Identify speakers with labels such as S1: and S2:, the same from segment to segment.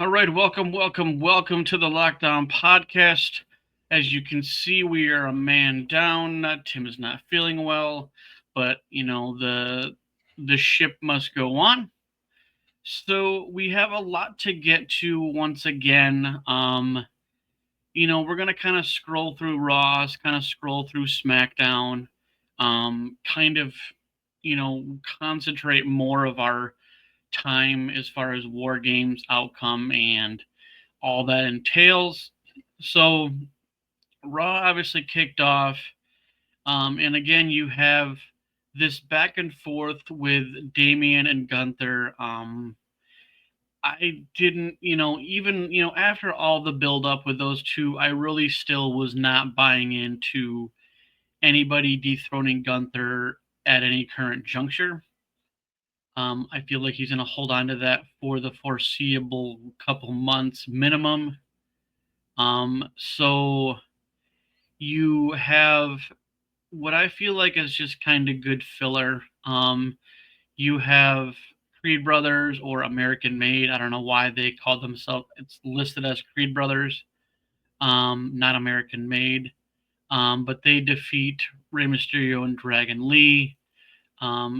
S1: All right, welcome to the Lockdown Podcast. As you can see, we are a man down. Tim is not feeling well, but the ship must go on. So we have a lot to get to once again. We're gonna kind of scroll through Raws, kind of scroll through SmackDown, kind of, concentrate more of our time as far as War Games outcome and all that entails. So Raw obviously kicked off, and again you have this back and forth with Damian and Gunther. I didn't, even after all the build up with those two, I really still was not buying into anybody dethroning Gunther at any current juncture. I feel like he's going to hold on to that for the foreseeable couple months minimum. So you have what I feel like is just kind of good filler. You have Creed Brothers or American Made. I don't know why they called themselves. It's listed as Creed Brothers, not American Made. But they defeat Rey Mysterio and Dragon Lee.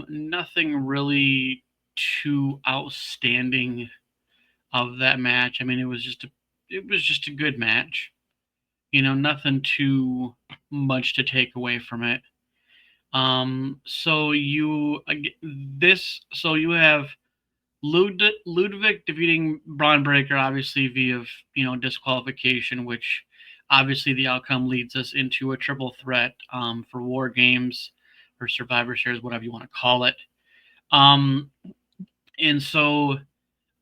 S1: Nothing really too outstanding of that match. I mean, it was just a good match. Nothing too much to take away from it. So you have Ludwig defeating Braun Breaker, obviously via disqualification, which obviously the outcome leads us into a triple threat for War Games or Survivor Series, whatever you want to call it. And so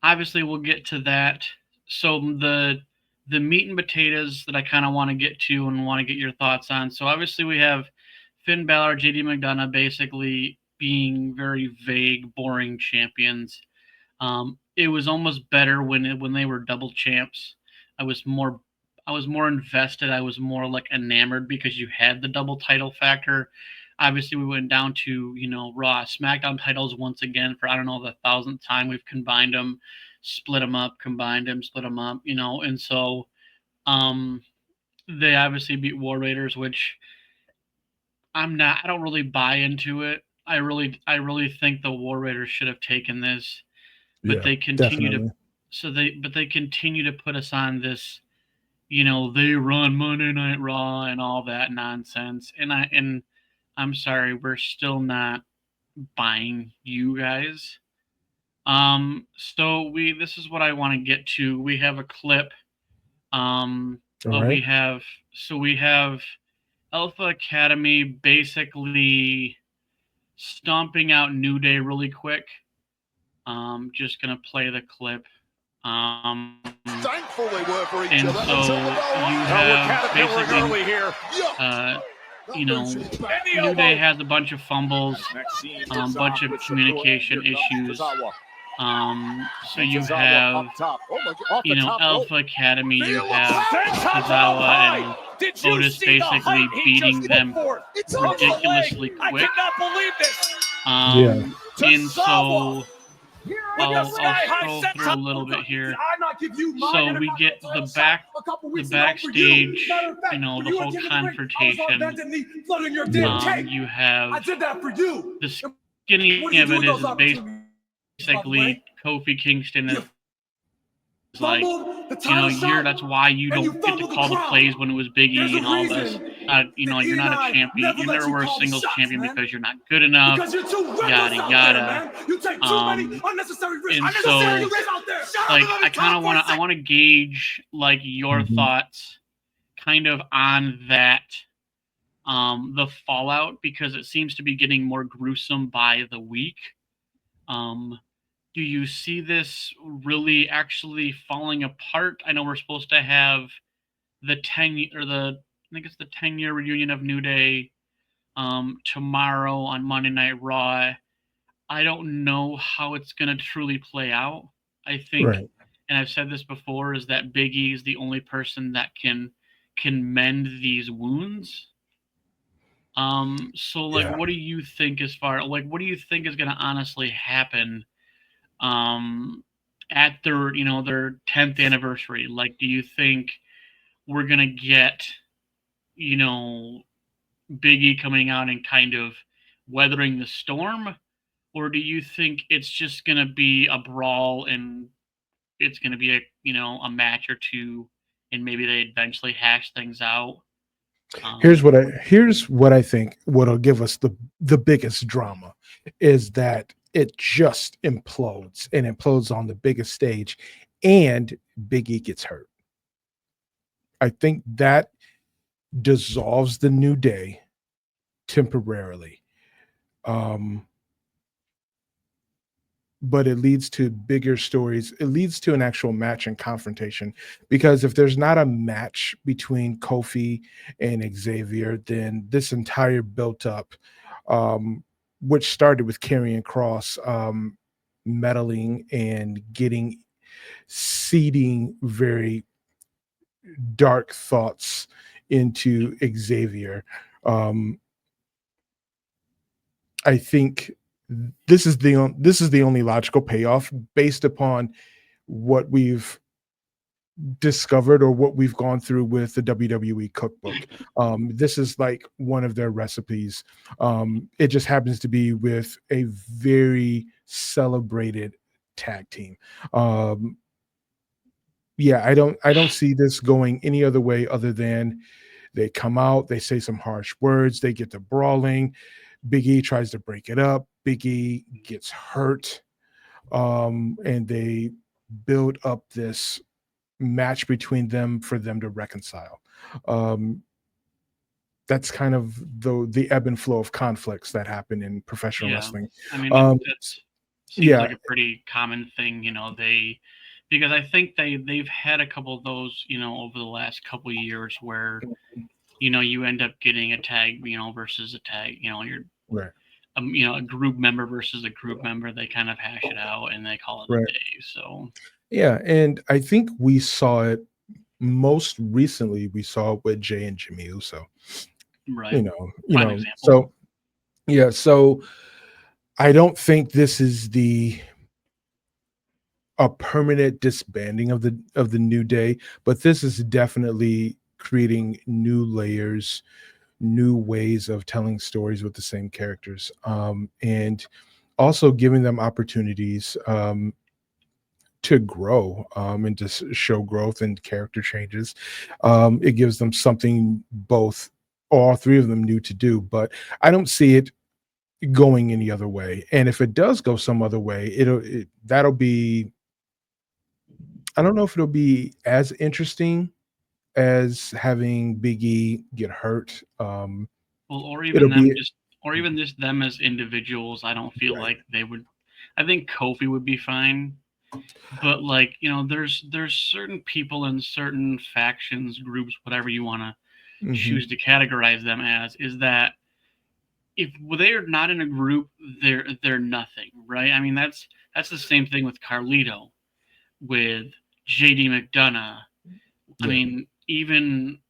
S1: obviously we'll get to that. So the meat and potatoes that I kind of want to get to and want to get your thoughts on. So obviously we have Finn Balor, JD McDonough basically being very vague, boring champions. It was almost better when they were double champs. I was more invested. I was more like enamored because you had the double title factor. Obviously, we went down to Raw, SmackDown titles once again for I don't know the 1,000th time. We've combined them, split them up, combined them, split them up. And so they obviously beat War Raiders, which I don't really buy into it. I really think the War Raiders should have taken this, but they continue they continue to put us on this, they run Monday Night Raw and all that nonsense. And I'm sorry, we're still not buying you guys. So this is what I want to get to. We have a clip. We have Alpha Academy basically stomping out New Day really quick. Just gonna play the clip.
S2: Thankful they were for each
S1: and
S2: other.
S1: So you have basically here. New Day has a bunch of fumbles, a bunch of communication issues. So you have, Alpha Academy, you have Tozawa and Otis basically beating them ridiculously quick. And so I'll scroll through a little bit here. So we get the backstage, the whole confrontation. You have the skinny of it is basically Kofi Kingston is like, that's why you don't get to call the plays when it was Biggie and all this. You're not a champion. You never were a singles champion because you're not good enough. Yada yada. And so, like, I want to gauge like your thoughts, kind of on that, the fallout, because it seems to be getting more gruesome by the week. Do you see this really actually falling apart? I know we're supposed to have the 10-year reunion of New Day tomorrow on Monday Night Raw. I don't know how it's going to truly play out. I think, and I've said this before, is that Big E is the only person that can mend these wounds. So like, what do you think what do you think is going to honestly happen? at their their 10th anniversary, like, do you think we're gonna get you know Big E coming out and kind of weathering the storm, or do you think it's just gonna be a brawl and it's gonna be a match or two, and maybe they eventually hash things out?
S2: Here's
S1: Um,
S2: what I think what'll give us the biggest drama is that it just implodes and implodes on the biggest stage, and Big E gets hurt. I think that dissolves the New Day temporarily. Um, but it leads to bigger stories. It leads to an actual match and confrontation, because if there's not a match between Kofi and Xavier, then this entire built up, um, which started with Karrion Cross meddling and getting seeding very dark thoughts into Xavier. Um, I think this is the only logical payoff based upon what we've discovered or what we've gone through with the WWE cookbook. This is like one of their recipes. It just happens to be with a very celebrated tag team. Um, yeah, I don't see this going any other way other than they come out, they say some harsh words, they get to brawling. Big E tries to break it up. Big E gets hurt, and they build up this match between them for them to reconcile. Um, that's kind of the ebb and flow of conflicts that happen in professional
S1: yeah,
S2: wrestling.
S1: I mean
S2: Um,
S1: that seems
S2: yeah,
S1: like a pretty common thing. They because I think they've had a couple of those over the last couple of years where you end up getting a tag versus a tag. You're
S2: right,
S1: a group member versus a group member. They kind of hash it out and they call it a
S2: right.
S1: day. So
S2: Yeah, and I think we saw it most recently. We saw it with Jay and Jimmy Uso.
S1: right,
S2: You
S1: prime
S2: know.
S1: example.
S2: So yeah, so I don't think this is the a permanent disbanding of the New Day, but this is definitely creating new layers, new ways of telling stories with the same characters, and also giving them opportunities to grow, and to show growth and character changes. It gives them something both all three of them new to do, but I don't see it going any other way. And if it does go some other way, that'll be, I don't know if it'll be as interesting as having Big E get hurt.
S1: Well,
S2: It'll be
S1: or even just them as individuals. I don't feel
S2: right.
S1: like they would. I think Kofi would be fine, but like there's certain people in certain factions, groups, whatever you want to
S2: Mhm.
S1: choose to categorize them as, is that if they are not in a group, they're nothing, right? I mean that's the same thing with Carlito, with JD McDonough. I
S2: Yeah.
S1: mean even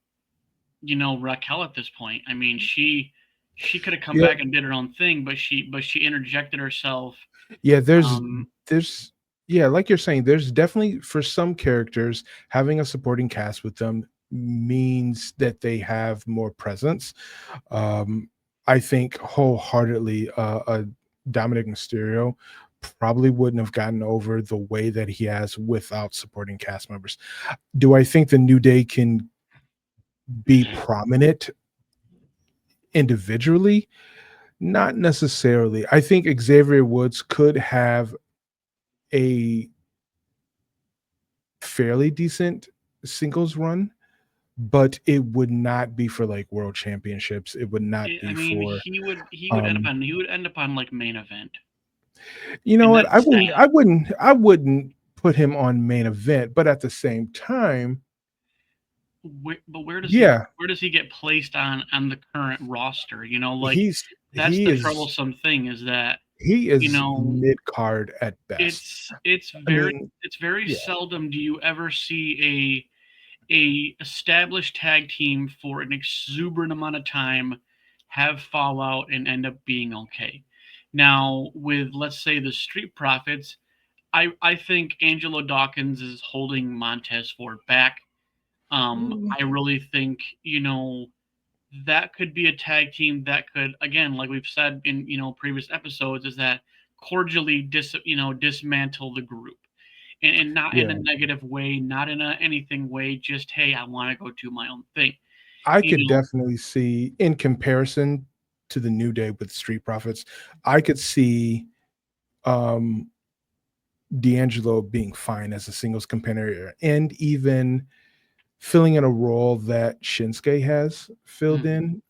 S1: Raquel at this point. I mean she could have come
S2: Yeah.
S1: back and did her own thing, but she interjected herself.
S2: Yeah,
S1: Um,
S2: there's yeah, like you're saying, there's definitely for some characters having a supporting cast with them means that they have more presence. Um, I think wholeheartedly, Dominic Mysterio probably wouldn't have gotten over the way that he has without supporting cast members. Do I think the New Day can be prominent individually? Not necessarily. I think Xavier Woods could have a fairly decent singles run, but it would not be for like world championships. It would not
S1: I
S2: be
S1: mean
S2: for
S1: he would end up
S2: um
S1: on like main event,
S2: you know
S1: and
S2: what?
S1: that's sad.
S2: I wouldn't put him on main event, but at the same time,
S1: But
S2: yeah,
S1: where does he get placed on the current roster? Like that's
S2: he
S1: the
S2: is
S1: troublesome thing, is that
S2: he
S1: you
S2: is
S1: know
S2: mid card at best.
S1: it's
S2: I
S1: very
S2: mean,
S1: it's very
S2: yeah,
S1: seldom do you ever see a established tag team for an exuberant amount of time have fallout and end up being okay. Now, with let's say the Street Profits, I think Angelo Dawkins is holding Montez Ford back. I really think, that could be a tag team that could, again, like we've said in, previous episodes, is that cordially dismantle the group. And not in a negative way, not in a anything way, just, hey, I want to go do my own thing.
S2: I could definitely see, in comparison to the New Day with Street Profits, I could see D'Angelo being fine as a singles competitor and even filling in a role that Shinsuke has filled in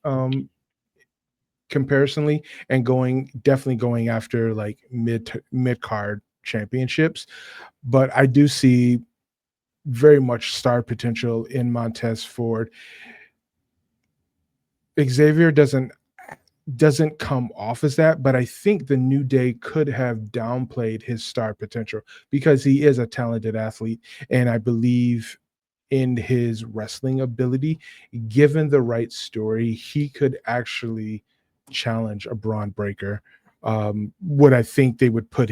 S2: comparisonly, and definitely going after like mid card championships. But I do see very much star potential in Montez Ford. Xavier doesn't come off as that, but I think the New Day could have downplayed his star potential because he is a talented athlete, and I believe in his wrestling ability. Given the right story, he could actually challenge a Braun Breaker. Would I think they would put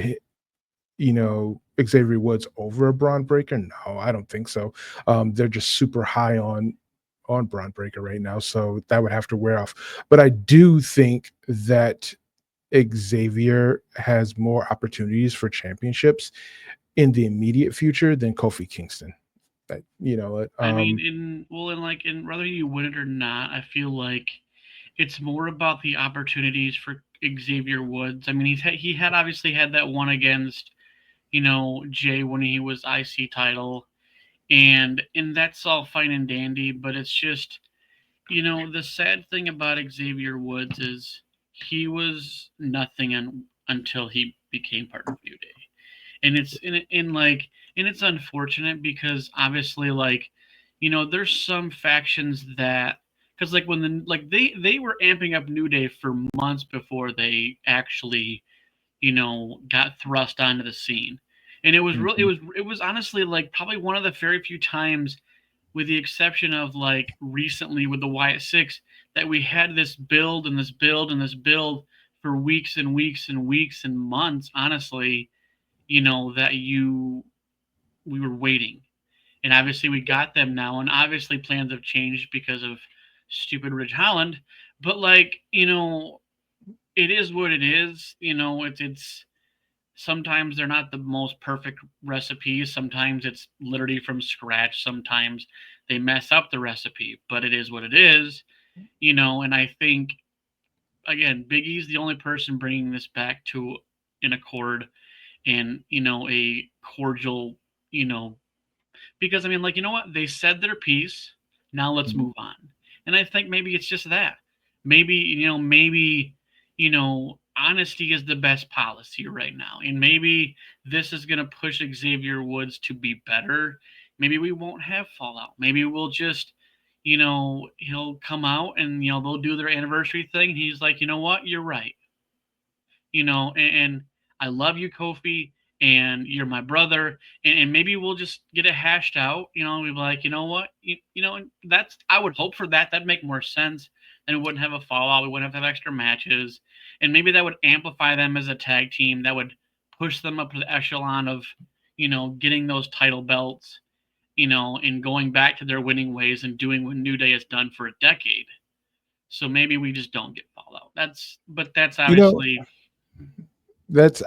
S2: Xavier Woods over a Braun Breaker? No, I don't think so. They're just super high on Braun Breaker right now, so that would have to wear off. But I do think that Xavier has more opportunities for championships in the immediate future than Kofi Kingston.
S1: I mean, in whether you win it or not, I feel like it's more about the opportunities for Xavier Woods. I mean, he had obviously had that one against, Jay when he was IC title, and that's all fine and dandy, but it's just, the sad thing about Xavier Woods is he was nothing until he became part of New Day, and it's unfortunate because obviously, like, there's some factions that, because like when they were amping up New Day for months before they actually got thrust onto the scene, and it was really it was honestly like probably one of the very few times, with the exception of like recently with the Wyatt Six, that we had this build and this build and this build for weeks and weeks and weeks and months, honestly, that we were waiting. And obviously we got them now, and obviously plans have changed because of stupid Ridge Holland. But like, it is what it is. It's sometimes they're not the most perfect recipes. Sometimes it's literally from scratch. Sometimes they mess up the recipe, but it is what it is. And I think, again, Big E's the only person bringing this back to an accord and, a cordial, because I mean, like, what? They said their piece. Now let's move on. And I think maybe it's just that. Maybe, honesty is the best policy right now. And maybe this is going to push Xavier Woods to be better. Maybe we won't have fallout. Maybe we'll just, he'll come out and, they'll do their anniversary thing. And he's like, you know what? You're right. And I love you, Kofi, and you're my brother, and maybe we'll just get it hashed out. We'd be like, you know what, that's, I would hope for that. That'd make more sense, and we wouldn't have a fallout. We wouldn't have to have extra matches, and maybe that would amplify them as a tag team. That would push them up to the echelon of, getting those title belts, and going back to their winning ways and doing what New Day has done for a decade. So maybe we just don't get fallout. That's obviously.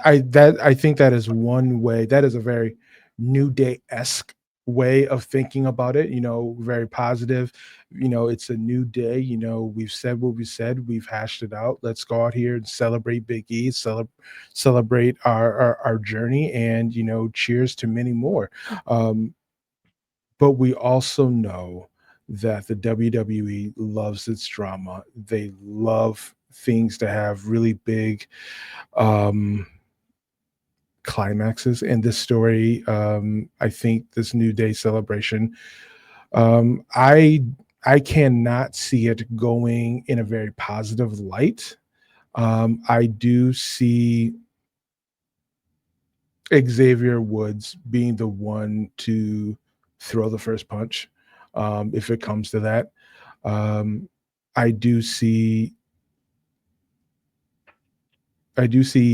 S2: I think that is one way. That is a very New Day-esque way of thinking about it. Very positive. It's a new day. We've said what we said. We've hashed it out. Let's go out here and celebrate Big E. Celebrate our journey, and cheers to many more. But we also know that the WWE loves its drama. They love things to have really big climaxes, and this story, I think this New Day celebration, I cannot see it going in a very positive light. I do see Xavier Woods being the one to throw the first punch, if it comes to that. I do see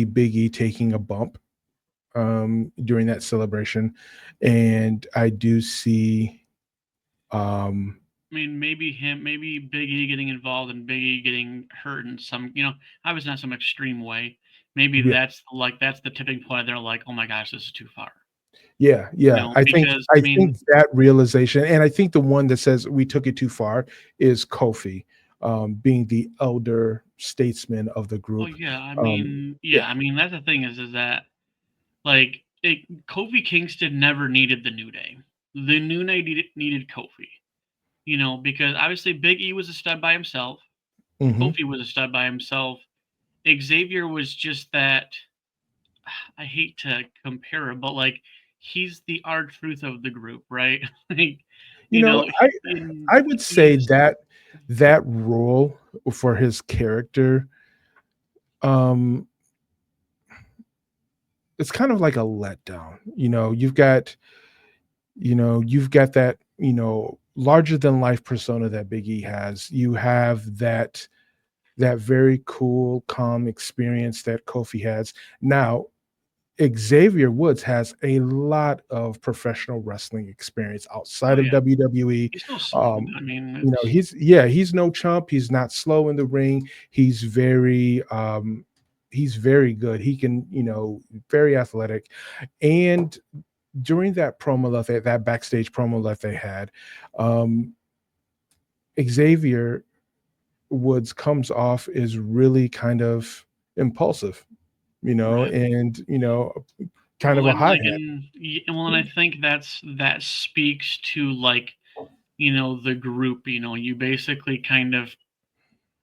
S2: Big E taking a bump during that celebration, and I do see.
S1: I mean, maybe Big E getting involved and Big E getting hurt in some, obviously not some extreme way. Maybe
S2: Yeah,
S1: that's the tipping point. They're like, oh my gosh, this is too far.
S2: yeah.
S1: Because
S2: I
S1: I mean,
S2: think that realization, and I think the one that says we took it too far is Kofi, being the elder statesman of the
S1: oh
S2: group.
S1: yeah,
S2: Yeah.
S1: I mean that's the thing is that like Kofi Kingston never needed the New Day. The New Day needed Kofi. Because obviously Big E was a stud by himself.
S2: Hmm.
S1: Kofi was a stud by himself. Xavier was just that. I hate to compare it, but like he's the R-Truth of the group, right? like,
S2: You
S1: you
S2: know,
S1: know,
S2: I would say
S1: he's
S2: that that role for his character, um, it's kind of like a letdown. You've got that, larger than life persona that Big E has. You have that very cool, calm experience that Kofi has. Now, Xavier Woods has a lot of professional wrestling experience
S1: oh
S2: outside of
S1: yeah,
S2: WWE.
S1: he's no slob.
S2: Um,
S1: I mean, it's
S2: he's no chump. He's not slow in the ring. He's very good. He can, very athletic. And during that promo that backstage promo that they had, um, Xavier Woods comes off as really kind of impulsive,
S1: right.
S2: and kind of
S1: Well,
S2: a
S1: and like,
S2: hothead.
S1: and I think that speaks to like, the group. You basically kind of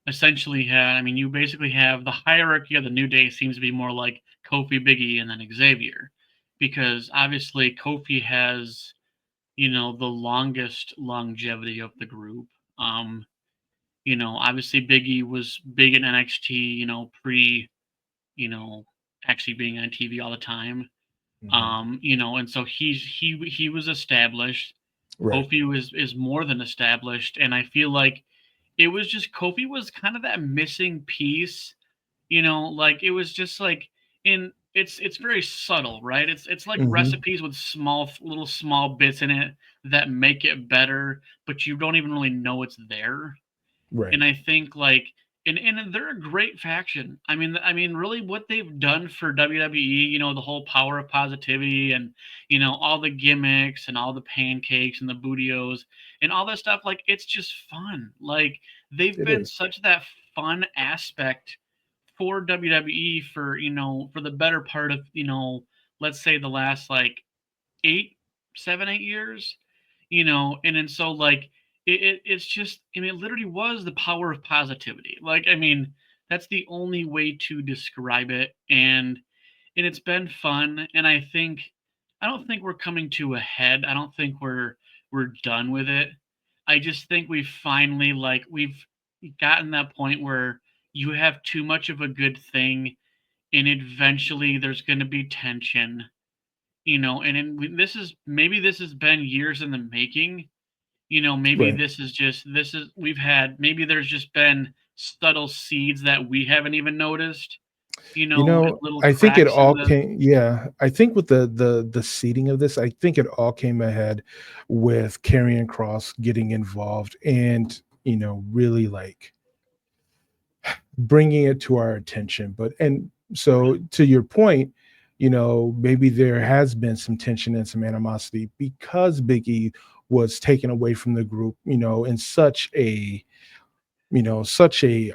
S1: essentially have. I mean, you basically have the hierarchy of the New Day seems to be more like Kofi, Biggie, and then Xavier, because obviously Kofi has the longest longevity of the group. Um, obviously Biggie was big in NXT, pre, you know, actually being on TV all the time.
S2: Mhm.
S1: And so he was established.
S2: Right.
S1: Kofi is more than established, and I feel like it was just Kofi was kind of that missing piece. Like it was just like in it's very subtle, right? It's like
S2: Mhm.
S1: recipes with little small bits in it that make it better, but you don't even really know it's there.
S2: Right.
S1: And I think like and they're a great faction. I mean, really, what they've done for WWE, the whole power of positivity and all the gimmicks and all the pancakes and the bootios and all that stuff. Like it's just fun. Like they've
S2: It
S1: been
S2: is.
S1: such that fun aspect for WWE for for the better part of let's say the last like 8 7 8 years, and then so like it's just I mean it literally was the power of positivity. Like I mean that's the only way to describe it, and it's been fun, and I don't think we're coming to a head. I don't think we're done with it. I just think we've gotten that point where you have too much of a good thing and eventually there's going to be tension, this is maybe this has been years in the making. Maybe
S2: Right.
S1: this is we've had maybe there's just been subtle seeds that we haven't even noticed, little
S2: I think it
S1: cracks in
S2: all
S1: the
S2: came, yeah, I think with the seeding of this, I think it all came ahead with Karrion Kross getting involved and, really like bringing it to our attention. But and so
S1: right.
S2: to your point, maybe there has been some tension and some animosity because Big E was taken away from the group, in such a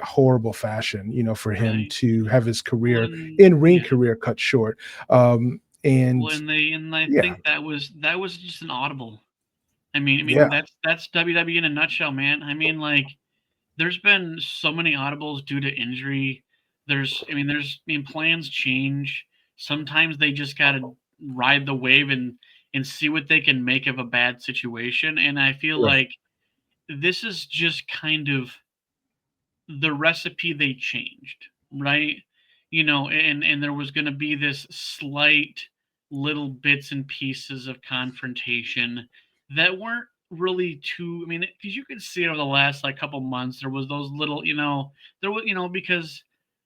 S2: horrible fashion, for him
S1: Right.
S2: to have his
S1: Well,
S2: career
S1: and
S2: in ring
S1: yeah.
S2: career cut short.
S1: Well,
S2: And
S1: and I
S2: yeah,
S1: think that was just an audible. I mean
S2: yeah,
S1: that's WWE in a nutshell, man. I mean, like there's been so many audibles due to injury. Plans change. Sometimes they just gotta ride the wave and see what they can make of a bad situation. And I feel
S2: right,
S1: like this is just kind of the recipe they changed, right? And there was going to be this slight little bits and pieces of confrontation that weren't really too. I mean, because you could see it over the last like couple months, there was those little, there was, because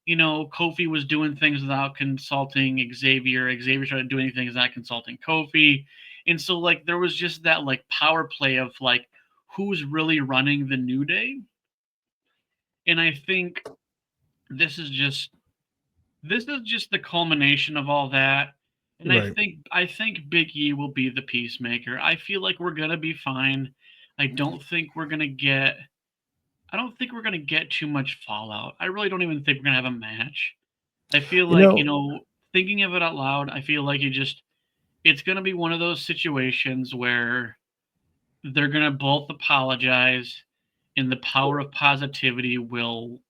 S1: Kofi was doing things without consulting Xavier. Xavier started doing things without consulting Kofi. And so, like, there was just that, like, power play of, like, who's really running the New Day. And I think this is just the culmination of all that. And
S2: Right.
S1: I think Big E will be the peacemaker. I feel like we're gonna be fine. I don't think we're gonna get too much fallout. I really don't even think we're gonna have a match. I feel
S2: You
S1: like,
S2: know,
S1: thinking of it out loud, I feel like it's gonna be one of those situations where they're gonna both apologize and the power of positivity will,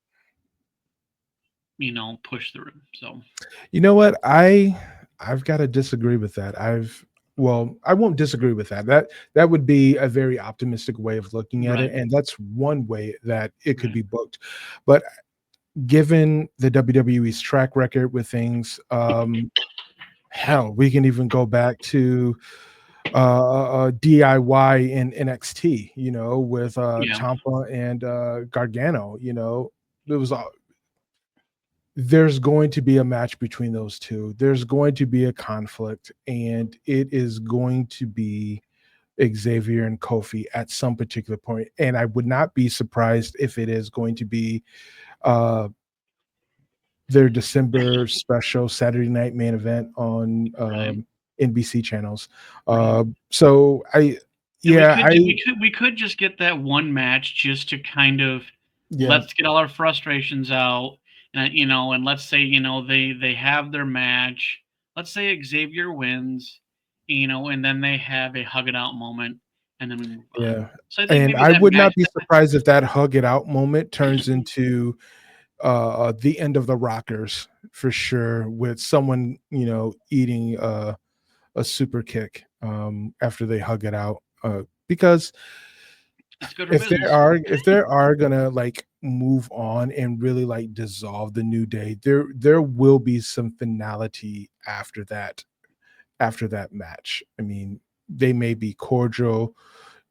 S1: push through. So
S2: you know what? I've got to disagree with that. I won't disagree with that. That would be a very optimistic way of looking at it,
S1: right.
S2: and that's one way that it could
S1: Right.
S2: be booked. But given the WWE's track record with things, hell, we can even go back to DIY in NXT, with
S1: Yeah.
S2: Ciampa and Gargano. It was there's going to be a match between those two. There's going to be a conflict, and it is going to be Xavier and Kofi at some particular point. And I would not be surprised if it is going to be uh, their December special Saturday night main event on
S1: Right.
S2: NBC channels.
S1: Right.
S2: So
S1: And we
S2: yeah,
S1: could do, we could just get that one match just to kind of
S2: yeah,
S1: let's get all our frustrations out, and and let's say they have their match. Let's say Xavier wins, and then they have a hug it out moment, and then we move on.
S2: yeah.
S1: So I think
S2: And
S1: maybe
S2: I
S1: that
S2: would
S1: match.
S2: not be surprised if that hug it out moment turns into the end of the Rockers for sure, with someone eating a super kick after they hug it out, because
S1: It's good for business.
S2: if there are gonna like move on and really like dissolve the New Day, there will be some finality after that match. I mean, they may be cordial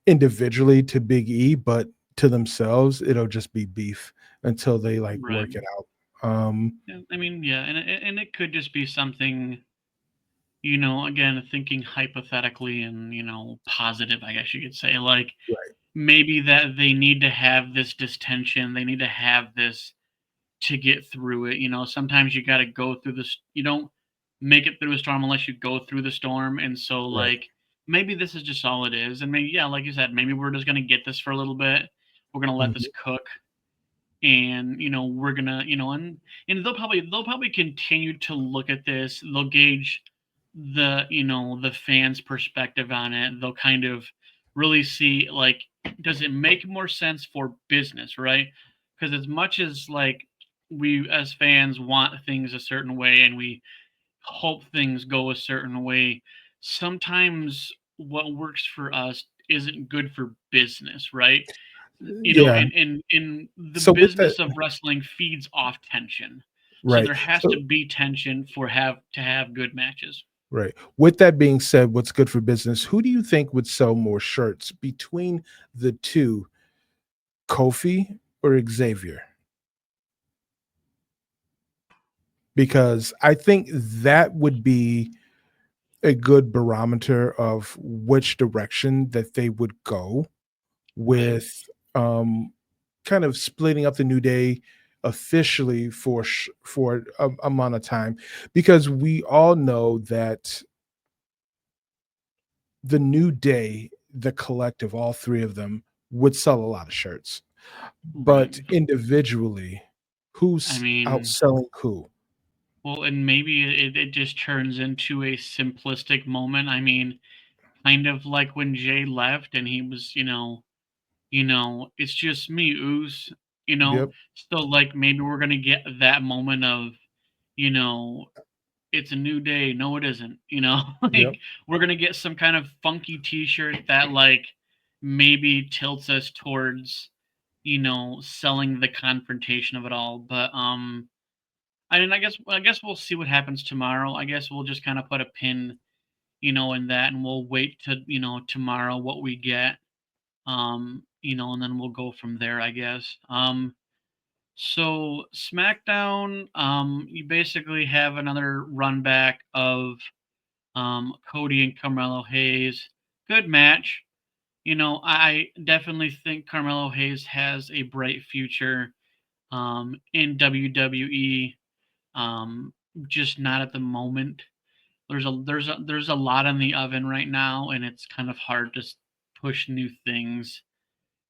S2: individually to Big E, but to themselves, it'll just be beef until they like
S1: Right.
S2: work it out. Um,
S1: Yeah, I mean, yeah, and it could just be something. Again, thinking hypothetically and positive, I guess you could say, like
S2: right.
S1: maybe that they need to have this distension, they need to have this to get through it. Sometimes you got to go through this. You don't make it through a storm unless you go through the storm. And so,
S2: Right.
S1: like, maybe this is just all it is. And maybe, yeah, like you said, maybe we're just going to get this for a little bit. We're going to let this
S2: Mhm.
S1: cook. And we're gonna and they'll probably continue to look at this. They'll gauge the fans perspective on it. They'll kind of really see, like, does it make more sense for business, right? Because as much as, like, we as fans want things a certain way and we hope things go a certain way, sometimes what works for us isn't good for business, right?
S2: Yeah.
S1: In the
S2: So with that,
S1: business of wrestling feeds off tension. So
S2: right.
S1: there has to
S2: So
S1: be tension to have good matches.
S2: right. With that being said, what's good for business? Who do you think would sell more shirts between the two, Kofi or Xavier? Because I think that would be a good barometer of which direction that they would go
S1: Right.
S2: with kind of splitting up the New Day officially for a amount of time, because we all know that the New Day, the collective, all three of them, would sell a lot of shirts.
S1: Right.
S2: But individually,
S1: I
S2: who's
S1: mean,
S2: outselling who?
S1: well, and maybe it just turns into a simplistic moment. I mean, kind of like when Jay left and he was, it's just me, Oos, you know.
S2: Yep,
S1: So, like, maybe we're gonna get that moment of, you know, it's a new day. No, it isn't. Like,
S2: yep.
S1: we're gonna get some kind of funky T-shirt that, like, maybe tilts us towards, selling the confrontation of it all. But I mean, I guess we'll see what happens tomorrow. I guess we'll just kind of put a pin, in that, and we'll wait to, tomorrow what we get. And then we'll go from there, I guess. So SmackDown, you basically have another run back of Cody and Carmelo Hayes. Good match. I definitely think Carmelo Hayes has a bright future in WWE. Just not at the moment. There's a lot in the oven right now, and it's kind of hard to push new things.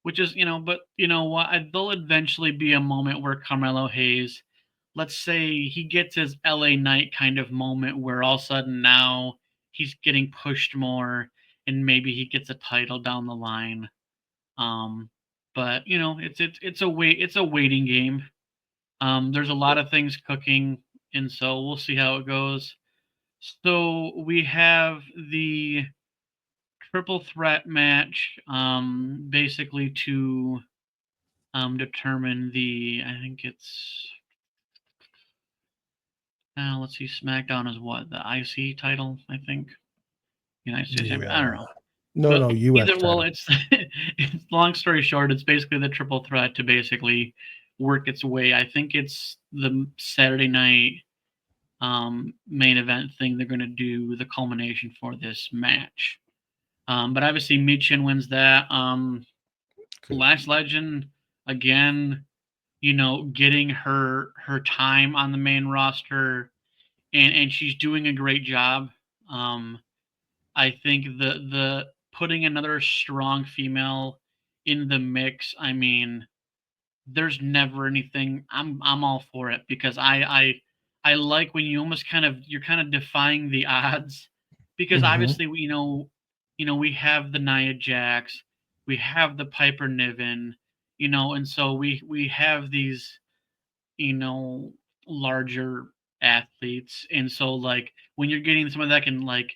S1: Which is, but you know what? There'll eventually be a moment where Carmelo Hayes, let's say he gets his LA Knight kind of moment where all of a sudden now he's getting pushed more and maybe he gets a title down the line. But it's a waiting game. There's a lot of things cooking, and so we'll see how it goes. So we have the triple threat match, basically to determine I think it's, let's see, SmackDown is what, the IC title, I think. United States Champion. I don't know.
S2: No, US title.
S1: It's long story short, it's basically the triple threat to basically work its way. I think it's the Saturday night main event thing they're going to do the culmination for this match. But obviously Michin wins that. Lash Legend, again, getting her time on the main roster, and she's doing a great job. I think the putting another strong female in the mix, I mean, there's never anything. I'm all for it because I like when you almost you're kind of defying the odds, because obviously we have the Nia Jax, we have the Piper Niven, and so we have these larger athletes, and so like when you're getting someone that can like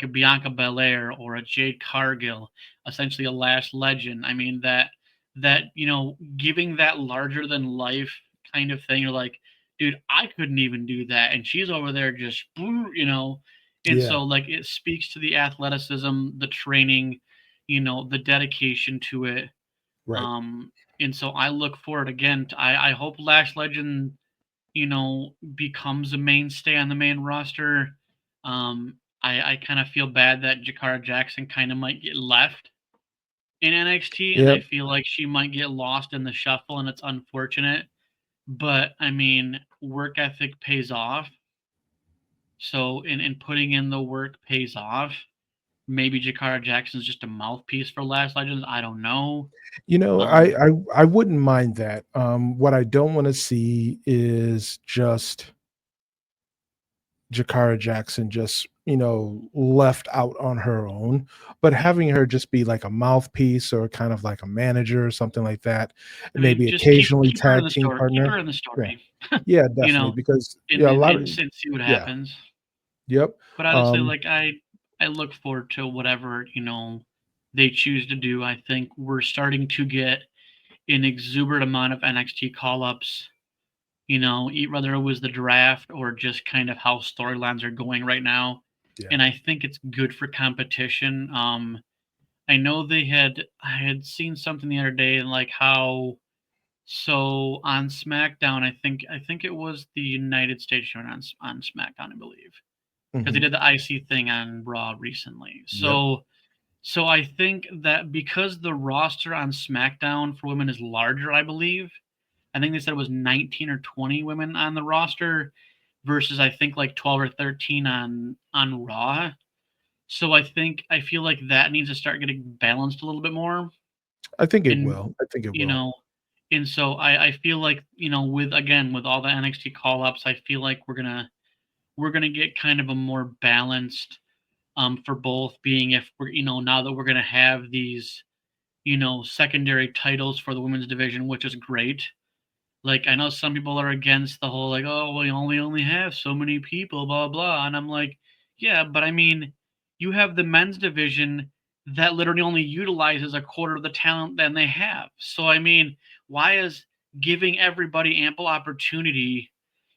S1: a Bianca Belair or a Jade Cargill, essentially a Lash Legend. I mean that giving that larger than life kind of thing. You're like, dude, I couldn't even do that, and she's over there just And so like it speaks to the athleticism, the training, the dedication to it.
S2: Right.
S1: And so I look forward again. I hope Lash Legend, becomes a mainstay on the main roster. I kind of feel bad that Jakara Jackson kind of might get left in NXT, and I feel like she might get lost in the shuffle, and it's unfortunate. But I mean, work ethic pays off. So in putting in the work pays off. Maybe Jakara Jackson's just a mouthpiece for Lash Legends. I don't know.
S2: I wouldn't mind that. What I don't want to see is just Jakara Jackson just left out on her own, but having her just be like a mouthpiece or kind of like a manager or something like that, and maybe occasionally tag team partner.
S1: Keep her in the story.
S2: Yeah, definitely, because
S1: a lot of see what happens.
S2: Yep.
S1: But honestly, like I look forward to whatever they choose to do. I think we're starting to get an exuberant amount of NXT call-ups. Whether it was the draft or just kind of how storylines are going right now. Yeah. And I think it's good for competition. I know I had seen something the other day, like how, so on SmackDown, I think it was the United States show on SmackDown, I believe, because they did the IC thing on Raw recently. So I think that because the roster on SmackDown for women is larger, I believe, I think they said it was 19 or 20 women on the roster versus I think like 12 or 13 on Raw. So I feel like that needs to start getting balanced a little bit more.
S2: I think it will.
S1: And so I feel like, with all the NXT call-ups, I feel like we're gonna get kind of a more balanced for both, being if we're now that we're gonna have these secondary titles for the women's division, which is great. Like, I know some people are against the whole, like, oh, we only have so many people, blah, blah. And I'm like, yeah, but I mean, you have the men's division that literally only utilizes a quarter of the talent than they have. So, I mean, why is giving everybody ample opportunity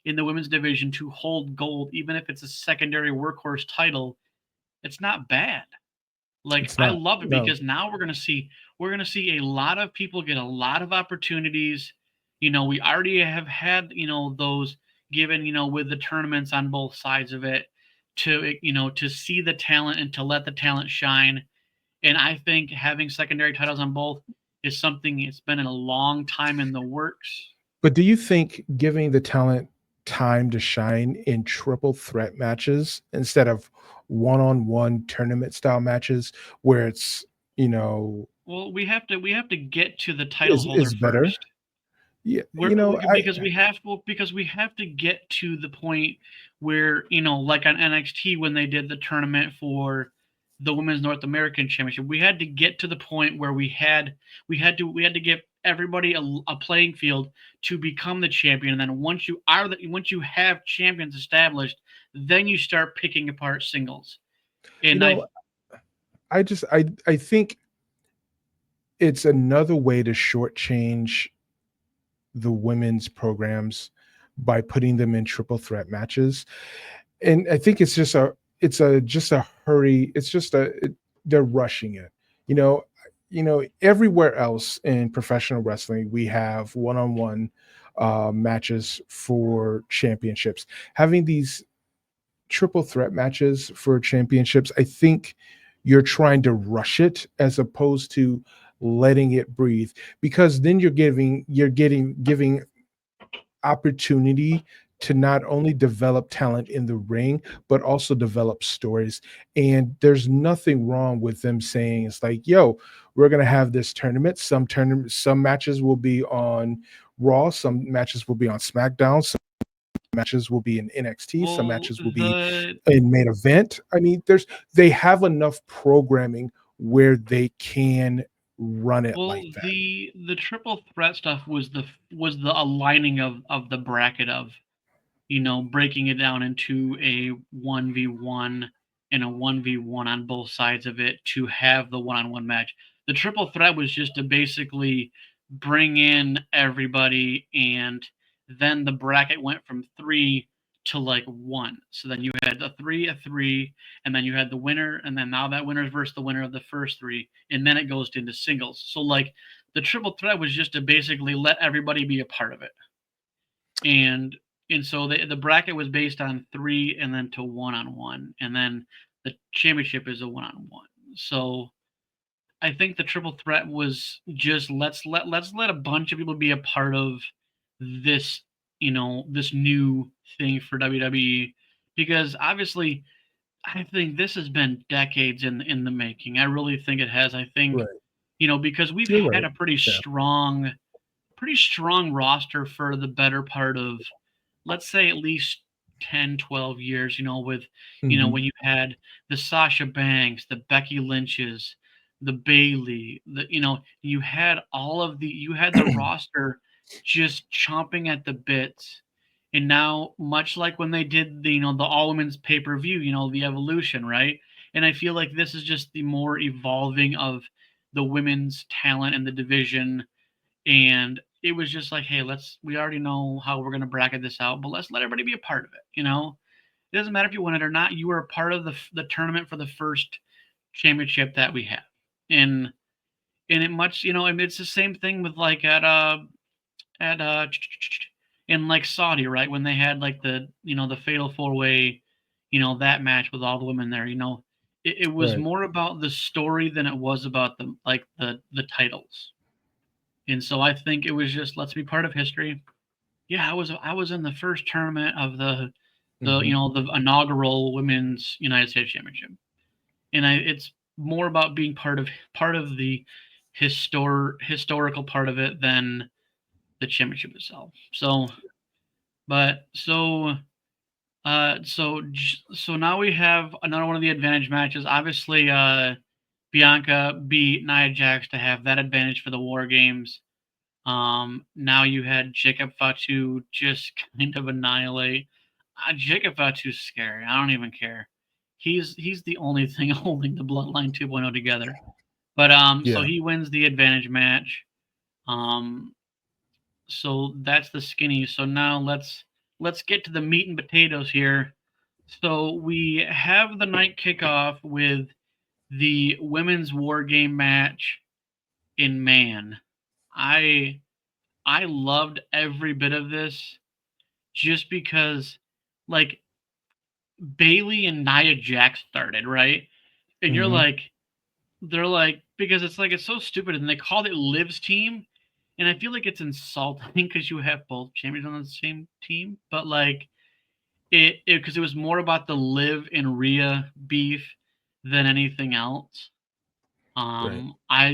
S1: in the women's division to hold gold, even if it's a secondary workhorse title, it's not bad. Like, I love it because now we're going to see a lot of people get a lot of opportunities. we already have had, those given, with the tournaments on both sides of it to, to see the talent and to let the talent shine. And I think having secondary titles on both is something it's been in a long time in the works.
S2: But do you think giving the talent time to shine in triple threat matches instead of one-on-one tournament style matches where it's,
S1: Well, we have to get to the title
S2: is
S1: holder
S2: better?
S1: first.
S2: Yeah,
S1: Because we have to get to the point where, like on NXT when they did the tournament for the Women's North American Championship, we had to get to the point where we had to give everybody a playing field to become the champion. And then once you have champions established, then you start picking apart singles. And
S2: I think it's another way to shortchange the women's programs by putting them in triple threat matches. And I think it's just a hurry. They're rushing it. Everywhere else in professional wrestling, we have one-on-one matches for championships. Having these triple threat matches for championships, I think you're trying to rush it as opposed to letting it breathe, because then you're giving opportunity to not only develop talent in the ring but also develop stories. And there's nothing wrong with them saying, it's like, yo, we're going to have this tournament. Some matches will be on Raw, some matches will be on SmackDown, some matches will be in NXT, some matches will be in main event. I mean, they have enough programming where they can run it like that.
S1: The triple threat stuff was the aligning of the bracket of, breaking it down into a 1v1 and a 1v1 on both sides of it to have the one-on-one match. The triple threat was just to basically bring in everybody, and then the bracket went from 3 to like 1. So then you had a 3, and then you had the winner, and then now that winner is versus the winner of the first 3, and then it goes into singles. So like the triple threat was just to basically let everybody be a part of it. And so the bracket was based on 3 and then to one-on-one, and then the championship is a one-on-one. So I think the triple threat was just let's let a bunch of people be a part of this, this new thing for WWE, because obviously I think this has been decades in the making. I really think it has. I think,
S2: Right.
S1: Because we've
S2: You're
S1: had
S2: right.
S1: a pretty strong roster for the better part of, let's say, at least 10, 12 years, with, when you had the Sasha Banks, the Becky Lynches, the Bayley, you had the roster just chomping at the bits. And now, much like when they did the all women's pay-per-view, the Evolution, right? And I feel like this is just the more evolving of the women's talent and the division. And it was just like, hey, we already know how we're going to bracket this out, but let's let everybody be a part of it. It doesn't matter if you win it or not. You were a part of the tournament for the first championship that we have. And it's the same thing with like in like Saudi, right? When they had like the fatal 4-way, that match with all the women there, it was more about the story than it was about the titles. And so I think it was just, let's be part of history. Yeah, I was in the first tournament of the the inaugural Women's United States Championship, and it's more about being part of the historical part of it than the championship itself. So, so now we have another one of the advantage matches. Obviously, Bianca beat Nia Jax to have that advantage for the War Games. Now you had Jacob Fatu just kind of annihilate. Jacob Fatu's scary. I don't even care. He's the only thing holding the Bloodline 2.0 together. But so he wins the advantage match. So that's the skinny. So now let's get to the meat and potatoes here. So we have the night kickoff with the women's War Game match in Man. I loved every bit of this just because, like, Bailey and Nia Jax started, right? And you're
S2: Mhm.
S1: like, they're like, because it's so stupid, and they called it Liv's team, and I feel like it's insulting because you have both champions on the same team, but like it because it was more about the Liv and Rhea beef than anything else.
S2: Right.
S1: I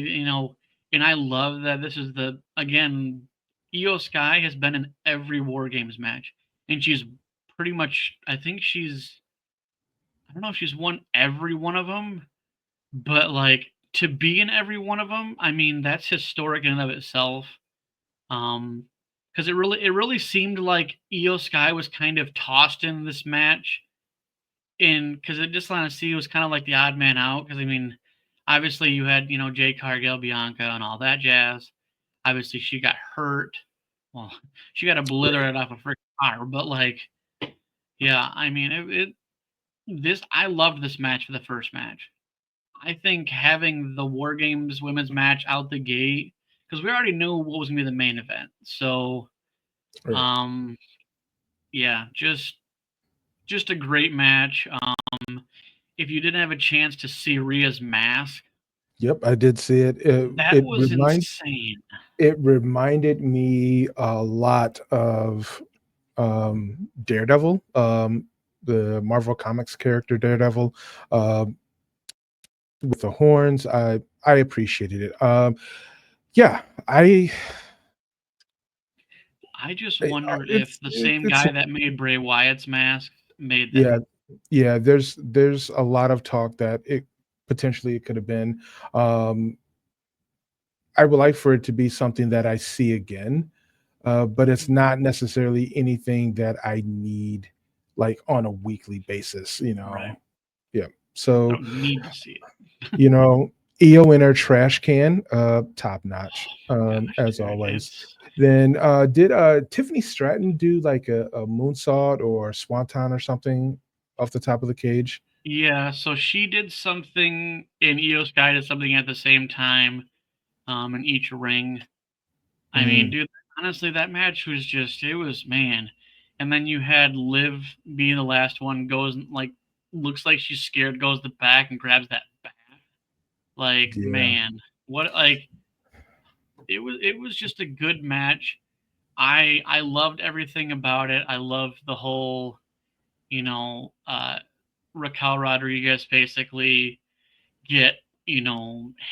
S1: and I love that this is the again, Io Sky has been in every War Games match, and she's pretty much I think I don't know if she's won every one of them, but like to be in every one of them, I mean that's historic in and of itself. Because it really seemed like Io Sky was kind of tossed in this match, and because it just honestly was kind of like the odd man out. Because I mean, obviously you had Jade Cargill, Bianca, and all that jazz. Obviously she got hurt. Well, she got obliterated off a freaking car, but like, yeah, I mean I loved this match for the first match. I think having the War Games women's match out the gate because we already knew what was gonna be the main event. So,
S2: Right.
S1: um, yeah, just a great match. If you didn't have a chance to see Rhea's mask,
S2: Yep, I did see it.
S1: that was insane.
S2: It reminded me a lot of Daredevil, the Marvel Comics character Daredevil, um, with the horns. I appreciated it. Yeah,
S1: I just wonder if
S2: it's
S1: the same
S2: it's
S1: guy that made Bray Wyatt's mask made that.
S2: yeah, yeah. There's a lot of talk that it could have been. Um, I would like for it to be something that I see again, but it's not necessarily anything that I need like on a weekly basis.
S1: Right.
S2: Yeah.
S1: I
S2: So
S1: don't need to see it.
S2: you know, EO in her trash can, top notch,
S1: Gosh,
S2: as
S1: dude,
S2: always.
S1: it's
S2: Then did Tiffany Stratton do like a moonsault or swanton or something off the top of the cage?
S1: yeah. So she did something, and Io Sky did something at the same time, in each ring. I mean,
S2: Mm,
S1: dude, honestly, that match was just it was man. And then you had Liv be the last one, goes and like looks like she's scared, goes the back and grabs that bat. Like,
S2: yeah,
S1: man, what like it was just a good match. I loved everything about it. I loved the whole, you know, uh Raquel Rodriguez basically get,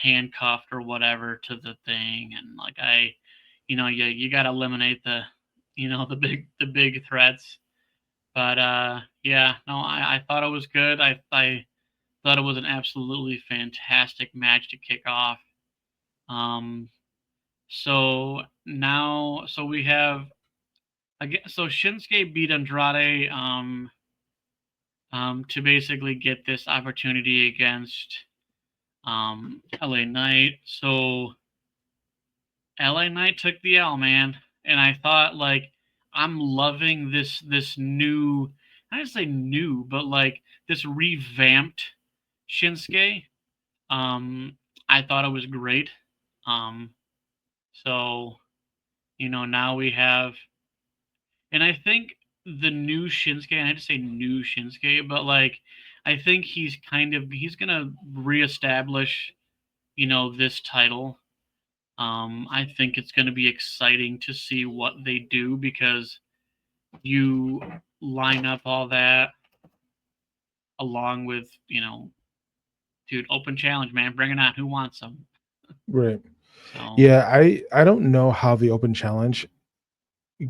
S1: handcuffed or whatever to the thing and like you got to eliminate the big threats. But yeah, no, I thought it was good. I thought it was an absolutely fantastic match to kick off. Um so we have again so Shinsuke beat Andrade to basically get this opportunity against LA Knight. So LA Knight took the L, man, and I thought like I'm loving this new. I didn't say new, but like this revamped Shinsuke. Um, I thought it was great. Um, so now we have, and I think the new Shinsuke. And I had to say new Shinsuke, but like I think he's gonna reestablish this title. I think it's going to be exciting to see what they do because you line up all that along with, dude, open challenge, man. Bring it on. Who wants them?
S2: right.
S1: So,
S2: Yeah, I don't know how the open challenge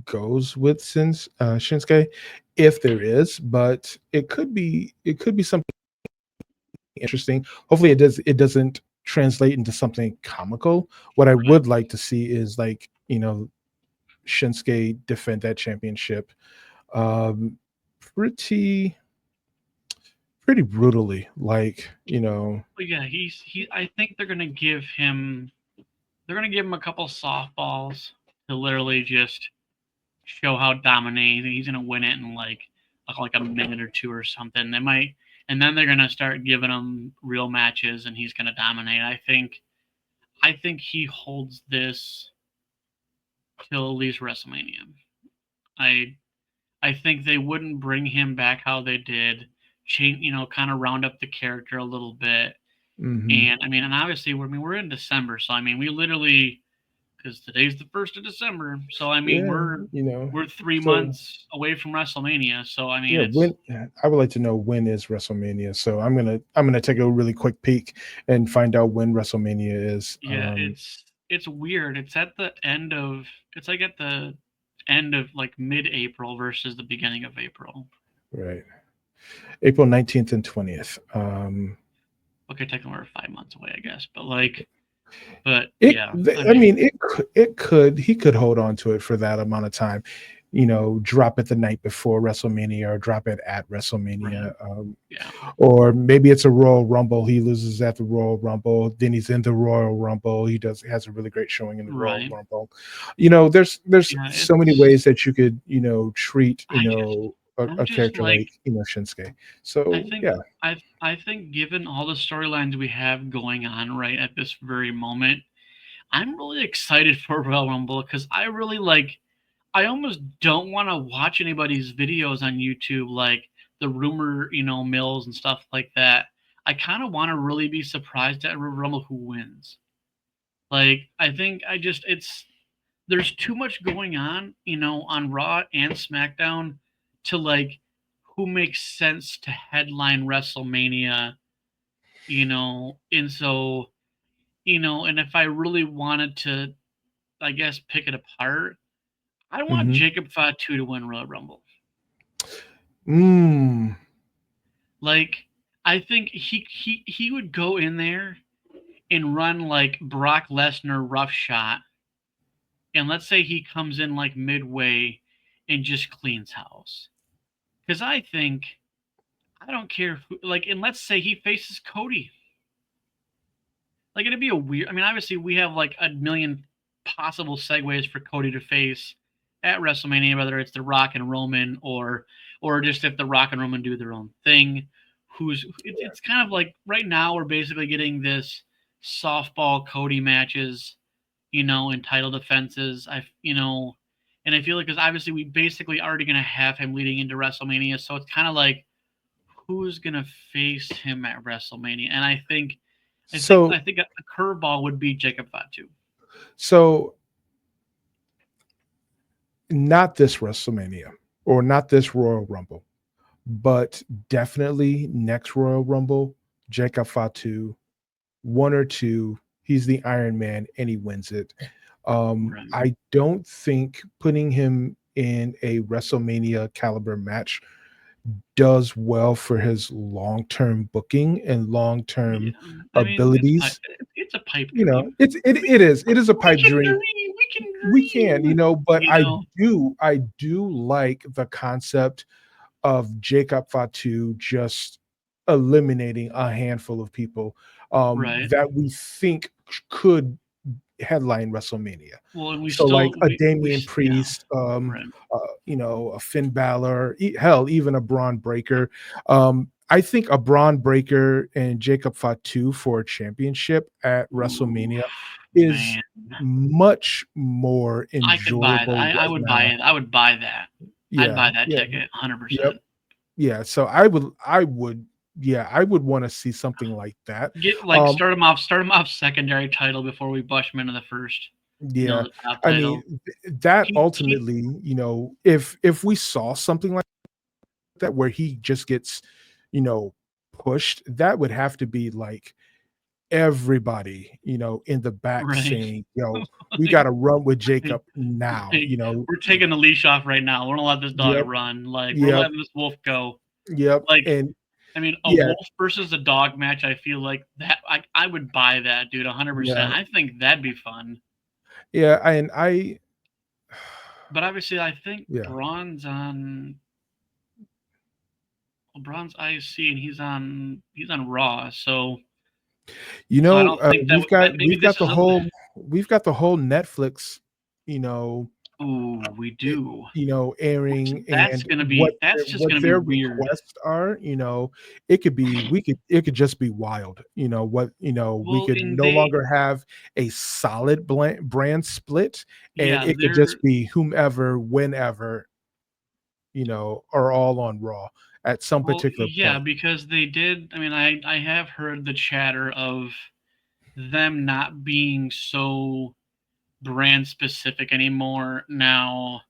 S2: goes with Shinsuke, if there is, but it could be something interesting. Hopefully it doesn't translate into something comical. What I
S1: right.
S2: would like to see is like, Shinsuke defend that championship um pretty pretty brutally. Like,
S1: But yeah, I think they're going to give him a couple softballs to literally just show how dominating he's going to win it in like a minute or two or something. They might, and then they're going to start giving him real matches and he's going to dominate. I think he holds this till at least WrestleMania. I think they wouldn't bring him back how they did, change, kind of round up the character a little bit.
S2: Mm-hmm.
S1: And I mean, and obviously, we're in December, so I mean, we literally, because today's the 1st of December, so I mean, we're 3 months away from WrestleMania. So I mean,
S2: when I would like to know when is WrestleMania. So I'm gonna take a really quick peek and find out when WrestleMania is.
S1: Yeah, it's weird. It's at the end of it's like at the end of like mid-April versus the beginning of April.
S2: Right. April 19th and 20th.
S1: Okay, technically we're 5 months away, I guess. But
S2: yeah. I mean, he could hold on to it for that amount of time. Drop it the night before WrestleMania or drop it at WrestleMania.
S1: Right.
S2: Or maybe it's a Royal Rumble. He loses at the Royal Rumble. Then he's in the Royal Rumble. He has a really great showing in the Royal Rumble. There's so many ways that you could, treat, a character like Shinsuke. So
S1: I think given all the storylines we have going on right at this very moment, I'm really excited for Royal Rumble because I almost don't want to watch anybody's videos on YouTube, like the rumor, mills and stuff like that. I kind of want to really be surprised at Royal Rumble who wins. Like, I think there's too much going on, on Raw and SmackDown to like who makes sense to headline WrestleMania, and so, and if I really wanted to, I guess, pick it apart, I want Jacob Fatu to win Royal Rumble. Like, I think he would go in there and run like Brock Lesnar roughshot, and let's say he comes in like midway and just cleans house. Because I don't care who, like, and let's say he faces Cody. Like, it'd be a weird. I mean, obviously we have like a million possible segues for Cody to face at WrestleMania, whether it's The Rock and Roman or just if The Rock and Roman do their own thing. It's kind of like right now we're basically getting this softball Cody matches, and title defenses. And I feel like because obviously we basically already gonna have him leading into WrestleMania, so it's kind of like who's gonna face him at WrestleMania, and I think a curveball would be Jacob Fatu.
S2: So not this WrestleMania or not this Royal Rumble, but definitely next Royal Rumble, Jacob Fatu, 1 or 2, he's the Iron Man and he wins it. I don't think putting him in a WrestleMania caliber match does well for his long-term booking and long-term abilities.
S1: It's a pipe dream.
S2: It is a pipe dream. We can, but I do like the concept of Jacob Fatu just eliminating a handful of people that we think could headline WrestleMania.
S1: Well, and
S2: like a Damian Priest, a Finn Balor, hell, even a Braun Breaker. I think a Braun Breaker and Jacob Fatu for a championship at WrestleMania is much more enjoyable.
S1: I would buy it. I would buy that. Yeah, I'd buy that ticket 100%.
S2: Yeah, so I would want to see something like that.
S1: Start him off secondary title before we bush him into the first.
S2: Yeah, I mean that ultimately, if we saw something like that where he just gets, pushed, that would have to be like everybody, in the back saying, we got to run with Jacob now.
S1: We're taking the leash off right now. We're gonna let this dog run. Like we're letting this wolf go.
S2: Yep.
S1: I mean, a wolf versus a dog match, I feel like that I would buy that, dude, 100%. I think that'd be fun.
S2: Yeah,
S1: but obviously I think Braun's IC and he's on Raw, so
S2: we've got the whole Netflix,
S1: Oh, we do.
S2: Airing
S1: That's
S2: and
S1: gonna
S2: what
S1: be that's just
S2: what
S1: gonna be
S2: their
S1: weird.
S2: requests are. It could be it could just be wild. We
S1: Well,
S2: could
S1: and
S2: no longer have a solid brand split, and
S1: yeah,
S2: it could
S1: they're
S2: just be whomever, whenever, are all on Raw at some
S1: well,
S2: particular
S1: yeah,
S2: point.
S1: because they did. I mean, I have heard the chatter of them not being so brand specific anymore now.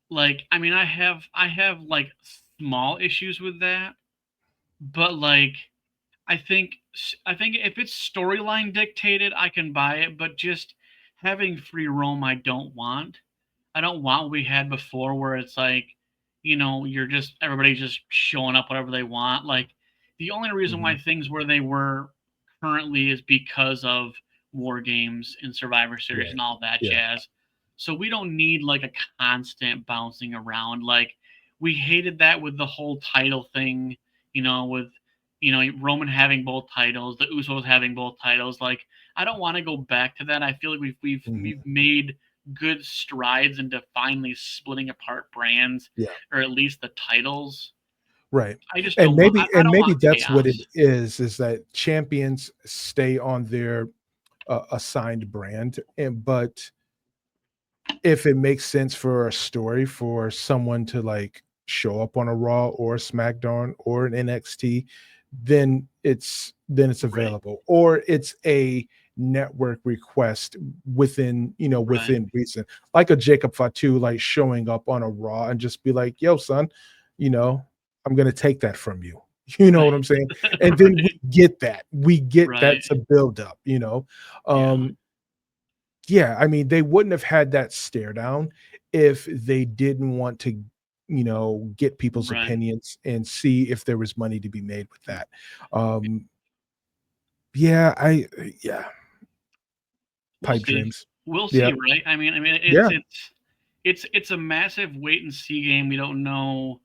S1: Like, I mean, I have like small issues with that, but like I think if it's storyline dictated, I can buy it, but just having free roam, I don't want. I don't want what we had before, where it's like, you're just everybody's just showing up whatever they want. Like the only reason why
S2: Mhm.
S1: things where they were currently is because of War Games and Survivor Series
S2: Right.
S1: and all that
S2: Yeah.
S1: jazz. So we don't need like a constant bouncing around. Like we hated that with the whole title thing, with Roman having both titles, the Usos having both titles. Like I don't want to go back to that. I feel like we've
S2: Mhm.
S1: made good strides into finally splitting apart brands,
S2: Yeah.
S1: or at least the titles.
S2: Right.
S1: I just
S2: And
S1: don't want.
S2: maybe
S1: I
S2: and
S1: don't
S2: maybe
S1: want
S2: that's what it
S1: chaos.
S2: is that champions stay on their assigned brand, but if it makes sense for a story for someone to like show up on a Raw or a SmackDown or an NXT, then it's
S1: Right.
S2: available, or it's a network request within
S1: Right.
S2: within reason, like a Jacob Fatu like showing up on a Raw and just be like, "Yo, son, you know, I'm gonna take that from you." You know
S1: Right.
S2: what I'm saying? And then we get
S1: Right.
S2: that's a build up.
S1: Yeah.
S2: Yeah, I mean, they wouldn't have had that stare down if they didn't want to, get people's
S1: Right.
S2: opinions and see if there was money to be made with that. Um, yeah, yeah,
S1: We'll
S2: pipe
S1: see.
S2: dreams.
S1: We'll see.
S2: Yep.
S1: Right. I mean, it's
S2: Yeah.
S1: it's it's a massive wait and see game. We don't know.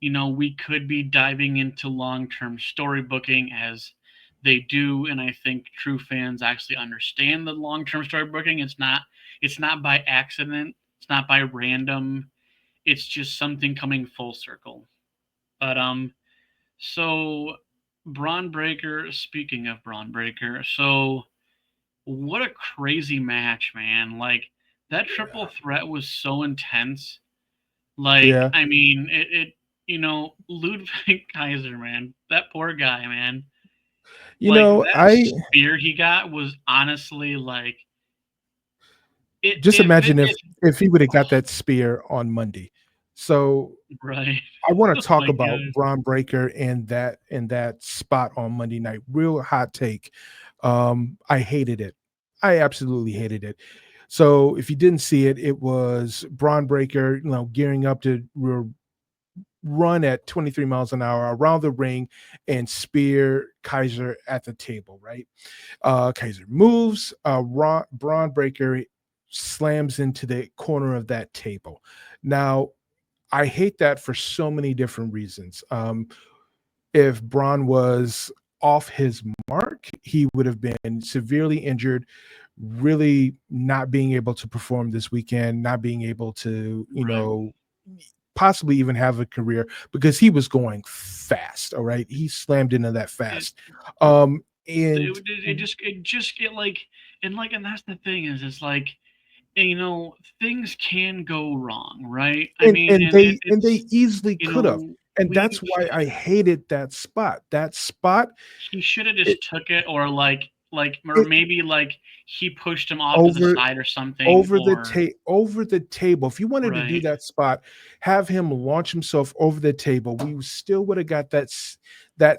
S1: We could be diving into long term story booking as they do, and I think true fans actually understand the long term story booking. It's not by accident. It's not by random. It's just something coming full circle. But so Braun Breaker. Speaking of Braun Breaker, so what a crazy match, man! Like that triple
S2: Yeah.
S1: threat was so intense. Like,
S2: Yeah.
S1: I mean, Ludwig Kaiser, man, that poor guy, man. Like that
S2: I
S1: spear he got was honestly like it.
S2: just
S1: If
S2: imagine if he would have got that spear on Monday. So
S1: right,
S2: I want
S1: oh
S2: to talk
S1: my
S2: about
S1: god,
S2: Braun Breaker and that spot on Monday night. Real hot take. I hated it. I absolutely hated it. So if you didn't see it, it was Braun Breaker, gearing up to run at 23 miles an hour around the ring and spear Kaiser at the table, right? Kaiser moves, Braun Breaker slams into the corner of that table. Now, I hate that for so many different reasons. If Braun was off his mark, he would have been severely injured, really not being able to perform this weekend, not being able to,
S1: right.
S2: possibly even have a career because he was going fast. All right. He slammed into that
S1: It
S2: fast.
S1: it,
S2: And
S1: it just get like and that's the thing is it's like things can go wrong, right? I
S2: and
S1: mean,
S2: and
S1: and
S2: they and they easily
S1: you
S2: could have.
S1: know
S2: And
S1: we
S2: that's why I hated that spot. That spot,
S1: he should have
S2: it,
S1: just took it, or or
S2: it
S1: maybe like he pushed him off to the
S2: over
S1: side or something, or
S2: over the table. If you wanted to do
S1: right.
S2: that spot, have him launch himself over the table. We still would have got that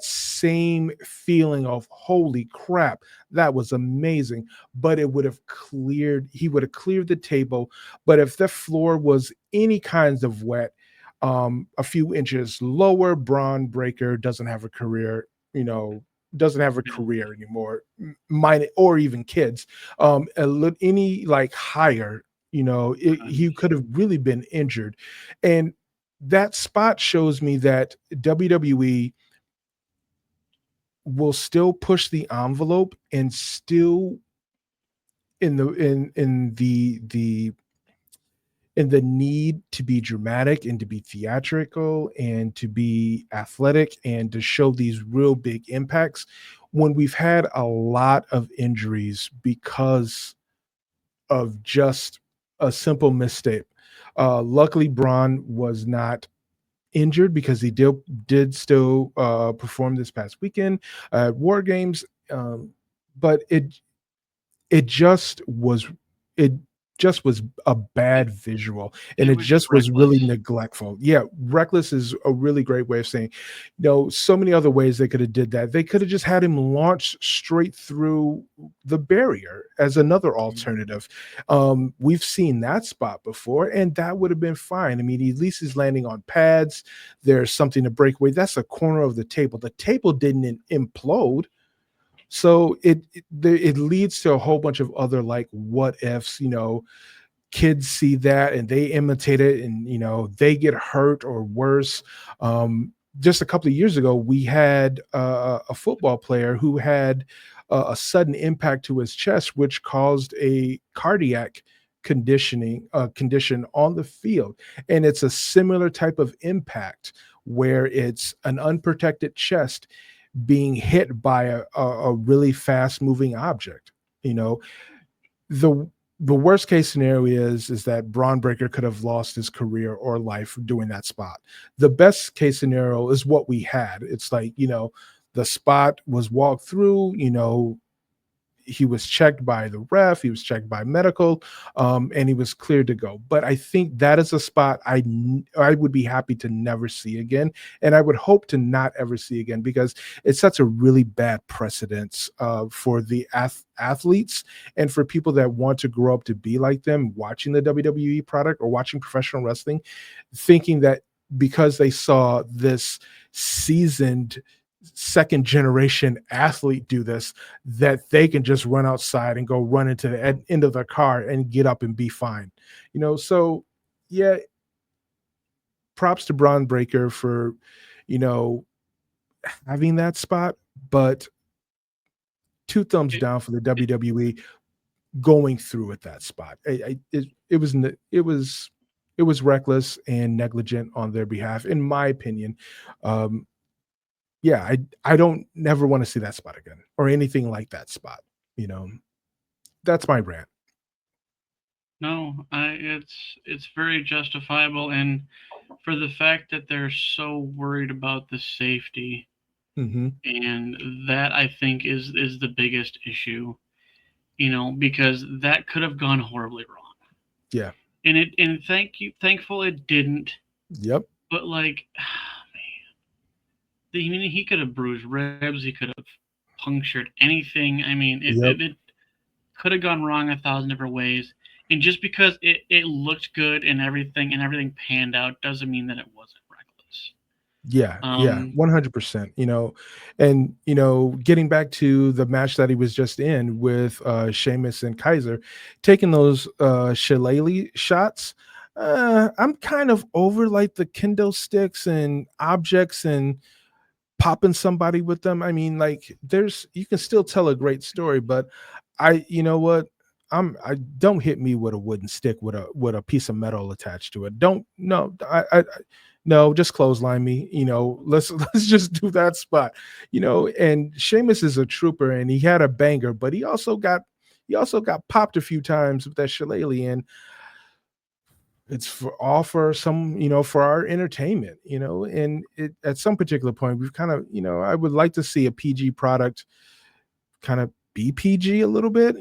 S2: same feeling of holy crap, that was amazing. But it would have cleared. He would have cleared the table. But if the floor was any kinds of wet, a few inches lower, Braun Breaker doesn't have a career. Doesn't have a
S1: Yeah,
S2: career anymore. Mine or even kids any like higher,
S1: right.
S2: he could have really been injured. And that spot shows me that WWE will still push the envelope and still in the and the need to be dramatic and to be theatrical and to be athletic and to show these real big impacts when we've had a lot of injuries because of just a simple mistake. Luckily, Braun was not injured because he did still perform this past weekend at War Games, but it just was it just was a bad visual, and
S1: It
S2: it
S1: was just
S2: just was really
S1: reckless.
S2: neglectful. Yeah, reckless is a really great way of saying, so many other ways they could have did that. They could have just had him launch straight through the barrier as another alternative. We've seen that spot before, and that would have been fine. I mean, at least he's landing on pads. There's something to break away. That's a corner of the table. The table didn't implode, so it leads to a whole bunch of other like what ifs. Kids see that and they imitate it, and they get hurt or worse. Just a couple of years ago, we had a football player who had a sudden impact to his chest, which caused a cardiac condition on the field, and it's a similar type of impact where it's an unprotected chest being hit by a really fast moving object. You know, the the worst case scenario is that Braun Breaker could have lost his career or life doing that spot. The best case scenario is what we had. It's like, the spot was walked through, he was checked by the ref, he was checked by medical, and he was cleared to go. But I think that is a spot I would be happy to never see again, and I would hope to not ever see again, because it sets a really bad precedence for the athletes and for people that want to grow up to be like them, watching the WWE product or watching professional wrestling, thinking that because they saw this seasoned second generation athlete do this, that they can just run outside and go run into the end of their car and get up and be fine. So yeah, props to Braun Breaker for you know having that spot, but two thumbs
S1: It,
S2: down for the
S1: it,
S2: WWE going through at that spot. It was reckless and negligent on their behalf, in my opinion. um yeah, I don't never want to see that spot again or anything like that spot. You know, that's my rant.
S1: no, it's very justifiable, and for the fact that they're so worried about the safety,
S2: Hmm.
S1: and that I think is the biggest issue. Because that could have gone horribly wrong.
S2: Yeah.
S1: And thankful it didn't.
S2: Yep.
S1: But like, I mean, he could have bruised ribs. He could have punctured anything. I mean, it,
S2: Yep.
S1: it, it could have gone wrong 1,000 different ways. And just because it looked good and everything panned out doesn't mean that it wasn't reckless.
S2: Yeah. Yeah.
S1: Um,
S2: 100%. And getting back to the match that he was just in with Sheamus and Kaiser, taking those shillelagh shots. I'm kind of over like the kendo sticks and objects and popping somebody with them. I mean, like, you can still tell a great story, but you know what? I don't hit me with a wooden stick with a piece of metal attached to it. Don't no, no, just clothesline me. Let's let's just do that spot. And Sheamus is a trooper, and he had a banger, but he also got popped a few times with that shillelagh, and it's for some, for our entertainment, and at some particular point we've kind of, I would like to see a PG product kind of be PG a little bit,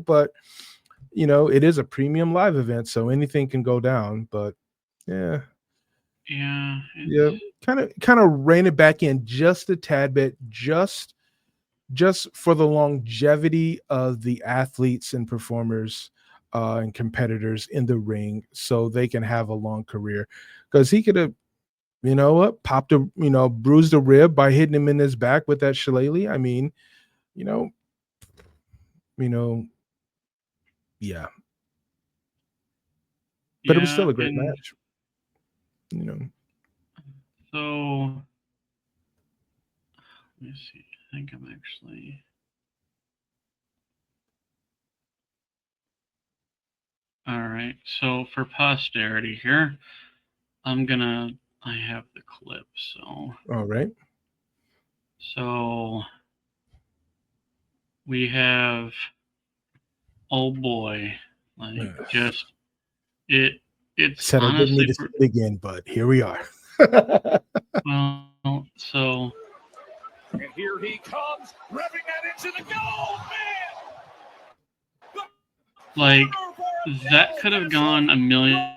S2: but it is a premium live event, so anything can go down. But yeah,
S1: yeah,
S2: yeah, kind of rein it back in just a tad bit, just for the longevity of the athletes and performers and competitors in the ring, so they can have a long career. Because he could have, what, bruised a rib by hitting him in his back with that shillelagh. I mean, you know, you know, yeah, but it was
S1: yeah.
S2: still a great
S1: And
S2: match. You know,
S1: so let me see. I think I'm actually. All right. So for posterity here, I have the clip. So.
S2: All right.
S1: So we have, oh boy, like just it's
S2: Said I didn't need
S1: honestly
S2: to say it again, but here we are.
S1: well, so
S3: and here he comes, revving that into the goal, man.
S1: Like that could have gone a million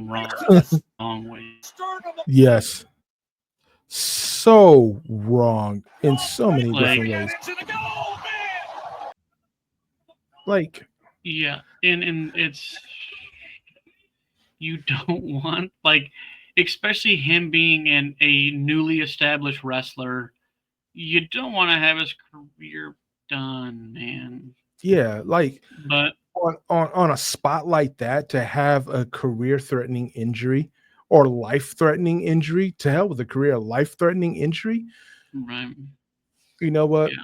S1: wrong ways.
S2: Yes. So wrong in so many different ways. Like,
S1: yeah, and it's, you don't want, like, especially him being a newly established wrestler, you don't want to have his career done, man.
S2: yeah, like,
S1: But
S2: on a spot like that, to have a career-threatening injury or life-threatening injury, to hell with a career life-threatening injury.
S1: right,
S2: You know what?
S1: yeah.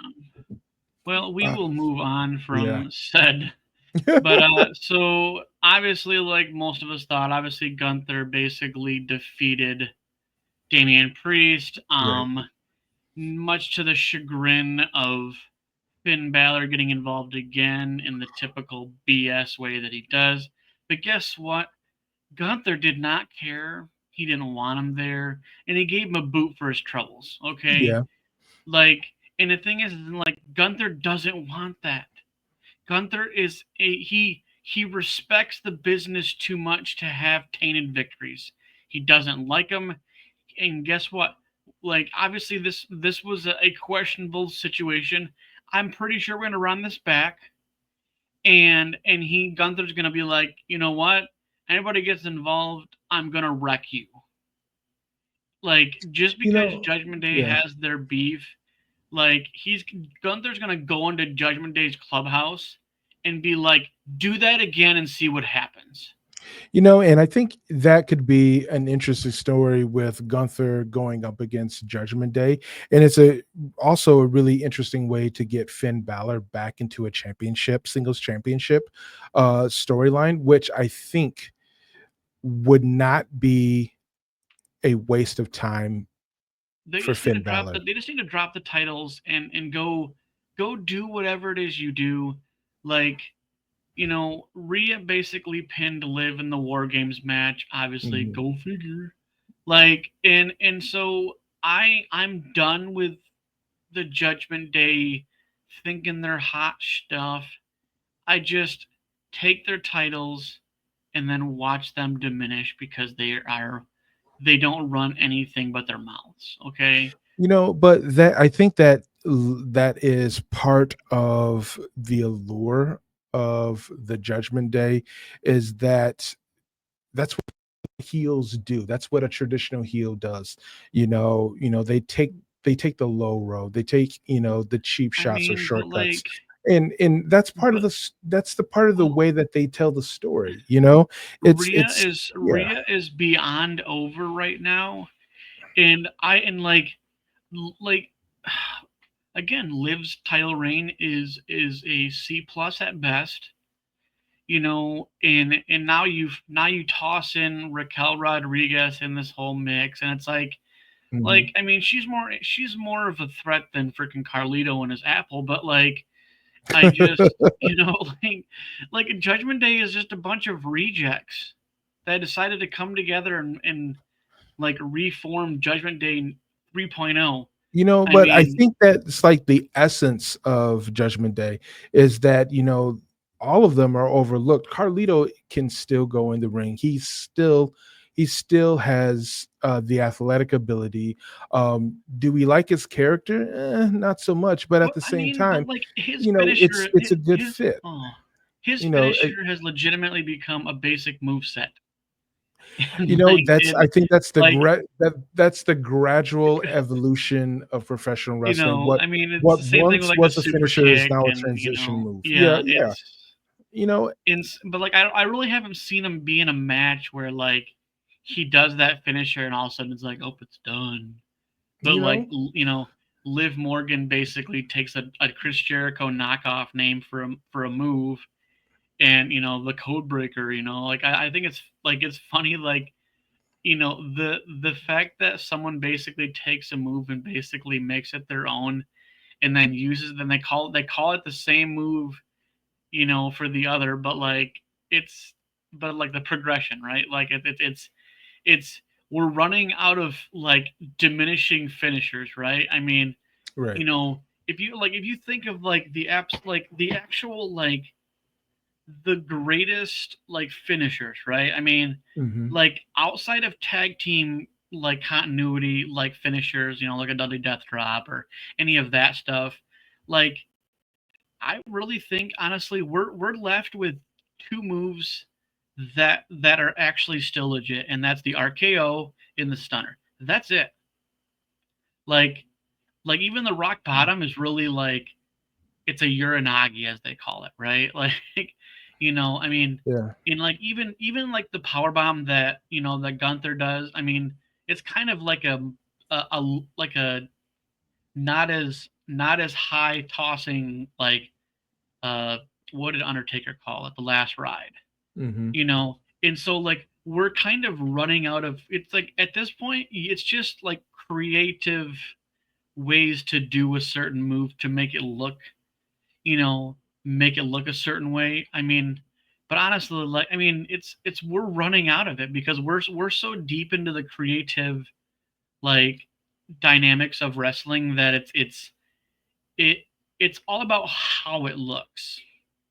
S1: Well, we will move on
S2: yeah.
S1: from said. But so obviously, like most of us thought, obviously Gunther basically defeated Damian Priest.
S2: Right.
S1: Much to the chagrin of Finn Balor getting involved again in the typical BS way that he does. But guess what? Gunther did not care. He didn't want him there, and he gave him a boot for his troubles. Okay,
S2: Yeah.
S1: like, and the thing is, like, Gunther doesn't want that. Gunther is he respects the business too much to have tainted victories. He doesn't like them, and guess what? Like, obviously this was a questionable situation. I'm pretty sure we're gonna run this back, and Gunther's gonna be like, you know what? Anybody gets involved, I'm gonna wreck you. Like, just because Judgment Day
S2: yeah.
S1: has their beef, like, Gunther's gonna go into Judgment Day's clubhouse and be like, do that again and see what happens.
S2: And I think that could be an interesting story with Gunther going up against Judgment Day. And it's also a really interesting way to get Finn Balor back into a singles championship storyline, which I think would not be a waste of time for Finn Balor.
S1: They just need to drop the titles and go do whatever it is you do. Like, Rhea basically pinned Liv in the War Games match. Obviously, go figure. Like, and so I'm done with the Judgment Day thinking they're hot stuff. I just take their titles and then watch them diminish because they don't run anything but their mouths. Okay.
S2: But that I think that is part of the allure of the Judgment Day, is that's what heels do. That's what a traditional heel does. They take the low road. They take, the cheap shots or shortcuts. And that's part of that's the part of the way that they tell the story.
S1: Rhea is beyond over right now. And again, Liv's title reign is a C+ at best. And now you toss in Raquel Rodriguez in this whole mix, and it's like, I mean, she's more of a threat than freaking Carlito and his apple, but like, I just like Judgment Day is just a bunch of rejects that decided to come together and like reform Judgment Day 3.0.
S2: I think that's like the essence of Judgment Day, is that all of them are overlooked. Carlito can still go in the ring. He still has the athletic ability. Do we like his character? Not so much, but at the same time,
S1: like his
S2: finisher, it's a good fit.
S1: His finisher has legitimately become a basic move set.
S2: I think that's the gradual evolution of professional wrestling.
S1: What it's the same thing with like
S2: was
S1: a
S2: finisher is now a
S1: and,
S2: transition move.
S1: Yeah. But like I really haven't seen him be in a match where like he does that finisher and all of a sudden it's like, oh, it's done. But Liv Morgan basically takes a Chris Jericho knockoff name for a move and the code breaker. Like I think it's funny, like the fact that someone basically takes a move and basically makes it their own, and then they call it the same move, for the other, but like the progression, right? Like it's we're running out of like diminishing finishers, right? I mean,
S2: Right.
S1: if you think of like the actual like the greatest like finishers, right? I mean, like outside of tag team like continuity like finishers, like a Dudley Death Drop or any of that stuff, like I really think honestly we're left with two moves that are actually still legit, and that's the RKO and the stunner. That's it. Like even the rock bottom is really like it's a Uranagi, as they call it, right? Like I mean,
S2: Yeah.
S1: in like even like the power bomb that that Gunther does, I mean, it's kind of like a like a not as high tossing like what did Undertaker call it? The Last Ride. And so like we're kind of running out of, it's like at this point it's just like creative ways to do a certain move to make it look a certain way. I mean, but honestly, like I mean, it's we're running out of it because we're so deep into the creative like dynamics of wrestling that it's all about how it looks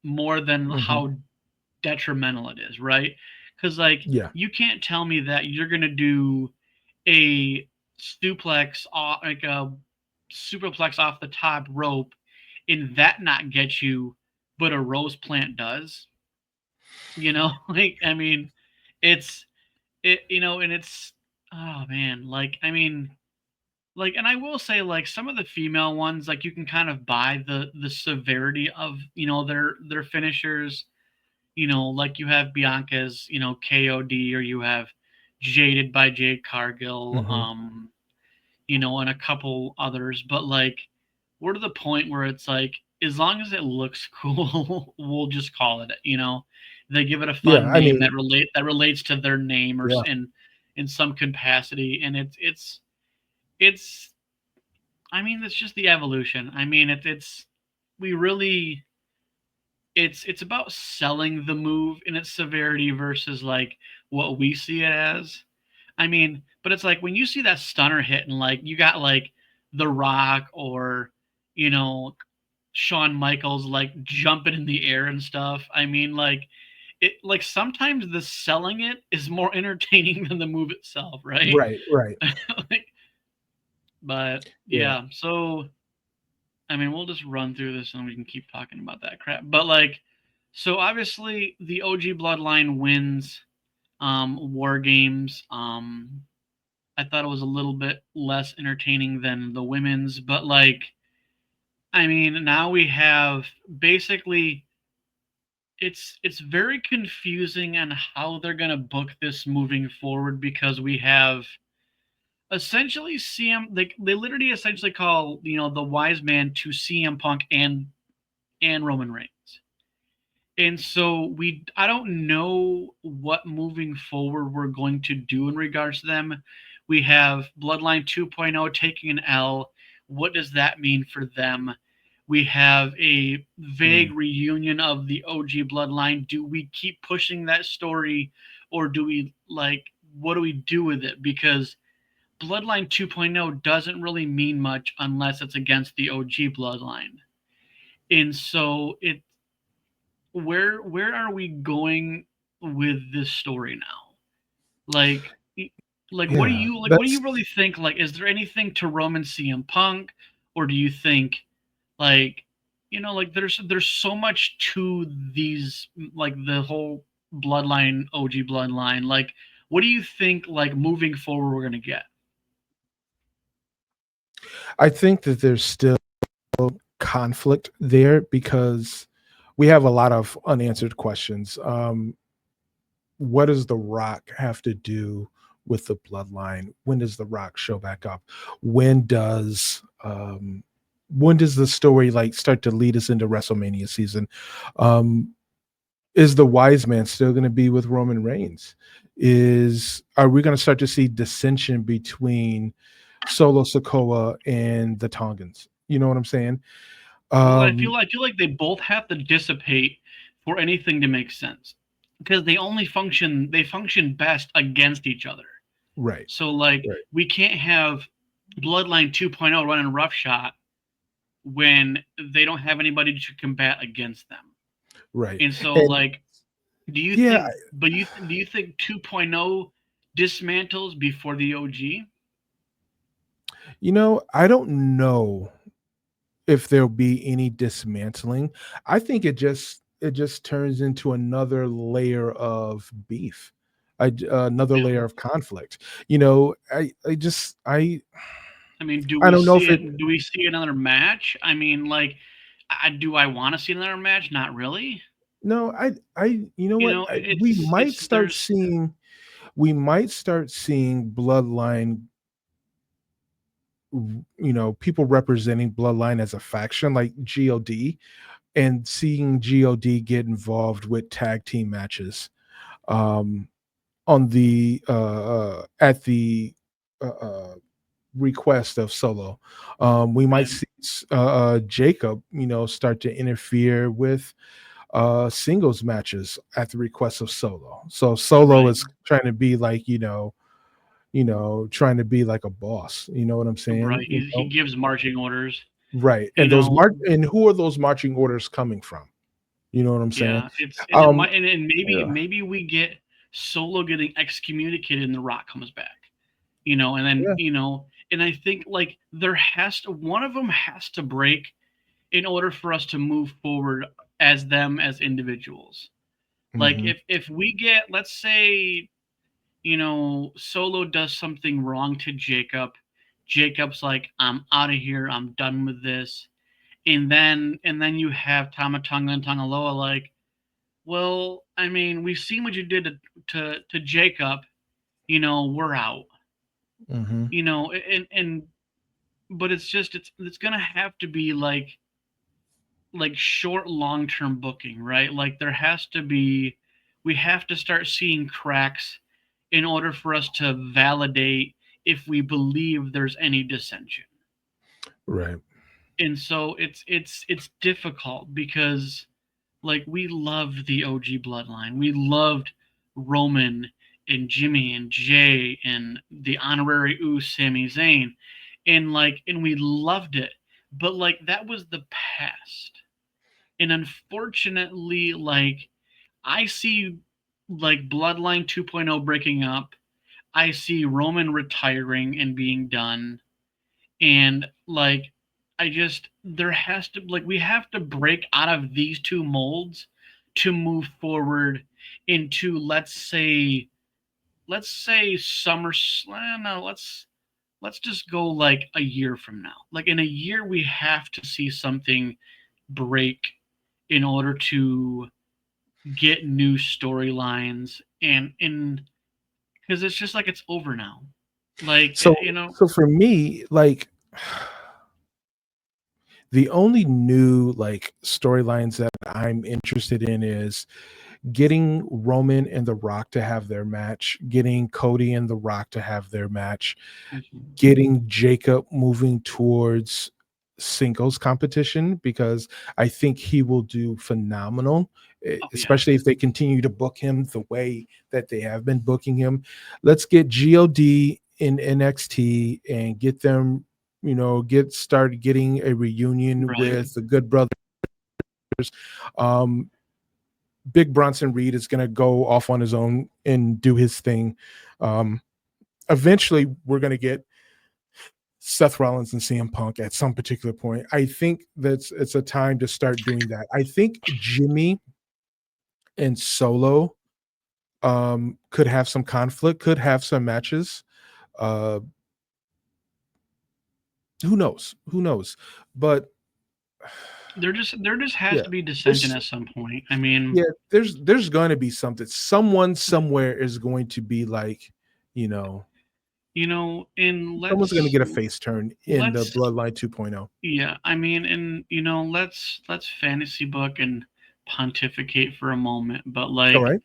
S1: more than how detrimental it is, right? Because like you can't tell me that you're gonna do a suplex off like a superplex off the top rope and that not get you, but a rose plant does. Like I mean, it's and it's oh man, like I mean, like, and I will say like some of the female ones, like you can kind of buy the severity of their finishers. Like you have Bianca's, KOD, or you have Jaded by Jade Cargill, and a couple others. But like, we're to the point where it's like, as long as it looks cool, we'll just call it. They give it a fun name that relates to their name or in some capacity, and it's. I mean, it's just the evolution. I mean, we really. It's about selling the move in its severity versus like what we see it as. I mean, but it's like when you see that stunner hit and like you got like The Rock or Shawn Michaels like jumping in the air and stuff. I mean, like it like sometimes the selling it is more entertaining than the move itself, right?
S2: Right.
S1: Like, but yeah, so I mean, we'll just run through this and we can keep talking about that crap. But like, so obviously the OG Bloodline wins War Games. I thought it was a little bit less entertaining than the women's, but like, I mean, now we have basically it's very confusing on how they're gonna book this moving forward because we have essentially they literally essentially call the wise man to CM Punk and Roman Reigns. And so I don't know what moving forward we're going to do in regards to them. We have Bloodline 2.0 taking an L. What does that mean for them? We have a vague reunion of the OG Bloodline. Do we keep pushing that story, or do we what do we do with it? Because Bloodline 2.0 doesn't really mean much unless it's against the OG Bloodline. And so where are we going with this story now? What do you really think? Like, is there anything to Roman CM Punk, or do you think there's so much to these, like the whole Bloodline, OG Bloodline, like what do you think moving forward we're gonna get?
S2: I think that there's still conflict there because we have a lot of unanswered questions. What does The Rock have to do with the Bloodline? When does The Rock show back up? When does the story start to lead us into WrestleMania season? Is the wise man still going to be with Roman Reigns? Are we going to start to see dissension between Solo Sikoa and the Tongans? You know what I'm saying?
S1: Well, I feel like they both have to dissipate for anything to make sense, because they function best against each other.
S2: Right.
S1: So like we can't have Bloodline 2.0 running roughshod when they don't have anybody to combat against them.
S2: Right.
S1: And so like, do you think 2.0 dismantles before the OG?
S2: I don't know if there'll be any dismantling. I think it just turns into another layer of beef, another layer of conflict.
S1: I mean, do
S2: I
S1: we
S2: don't know
S1: see
S2: if
S1: it? Do we see another match? I mean, like, do I want to see another match? Not really.
S2: No, we might start seeing Bloodline, people representing Bloodline as a faction like God, and seeing God get involved with tag team matches on the at the request of Solo. We might see Jacob, start to interfere with singles matches at the request of Solo. So Solo is trying to be like, trying to be like a boss. You know what I'm saying?
S1: Right. He gives marching orders.
S2: Right. And and who are those marching orders coming from? You know what I'm saying?
S1: Yeah, maybe we get Solo getting excommunicated and The Rock comes back. And then and I think like one of them has to break in order for us to move forward as them as individuals. Like if we get, let's say, Solo does something wrong to Jacob. Jacob's like, I'm out of here. I'm done with this. And then you have Tama Tonga and Tangaloa like, well, I mean, we've seen what you did to Jacob. We're out. But it's gonna have to be like short long-term booking, right? Like we have to start seeing cracks in order for us to validate if we believe there's any dissension.
S2: Right.
S1: And so it's difficult because like we loved the OG bloodline. We loved Roman and Jimmy and Jay and the honorary Sami Zayn. And we loved it. But like that was the past. And unfortunately, like I see like Bloodline 2.0 breaking up. I see Roman retiring and being done. And like we have to break out of these two molds to move forward into let's say SummerSlam. No, let's just go like a year from now. Like in a year we have to see something break in order to get new storylines and because it's just like it's over now. Like
S2: so for me, like the only new like storylines that I'm interested in is getting Roman and The Rock to have their match, getting Cody and The Rock to have their match, getting Jacob moving towards singles competition, because I think he will do phenomenal, especially if they continue to book him the way that they have been booking him. Let's get God in NXT and get them, start getting a reunion with the Good Brothers. Big Bronson Reed is going to go off on his own and do his thing. Eventually, we're going to get Seth Rollins and CM Punk at some particular point. I think it's a time to start doing that. I think Jimmy and Solo could have some conflict, could have some matches. Who knows? But
S1: there just has to be dissension at some point. I mean,
S2: there's going to be something. Someone somewhere is going to be like,
S1: someone's
S2: going to get a face turn in the Bloodline 2.0.
S1: Yeah, I mean, and let's fantasy book and pontificate for a moment, but
S2: All
S1: like,
S2: right.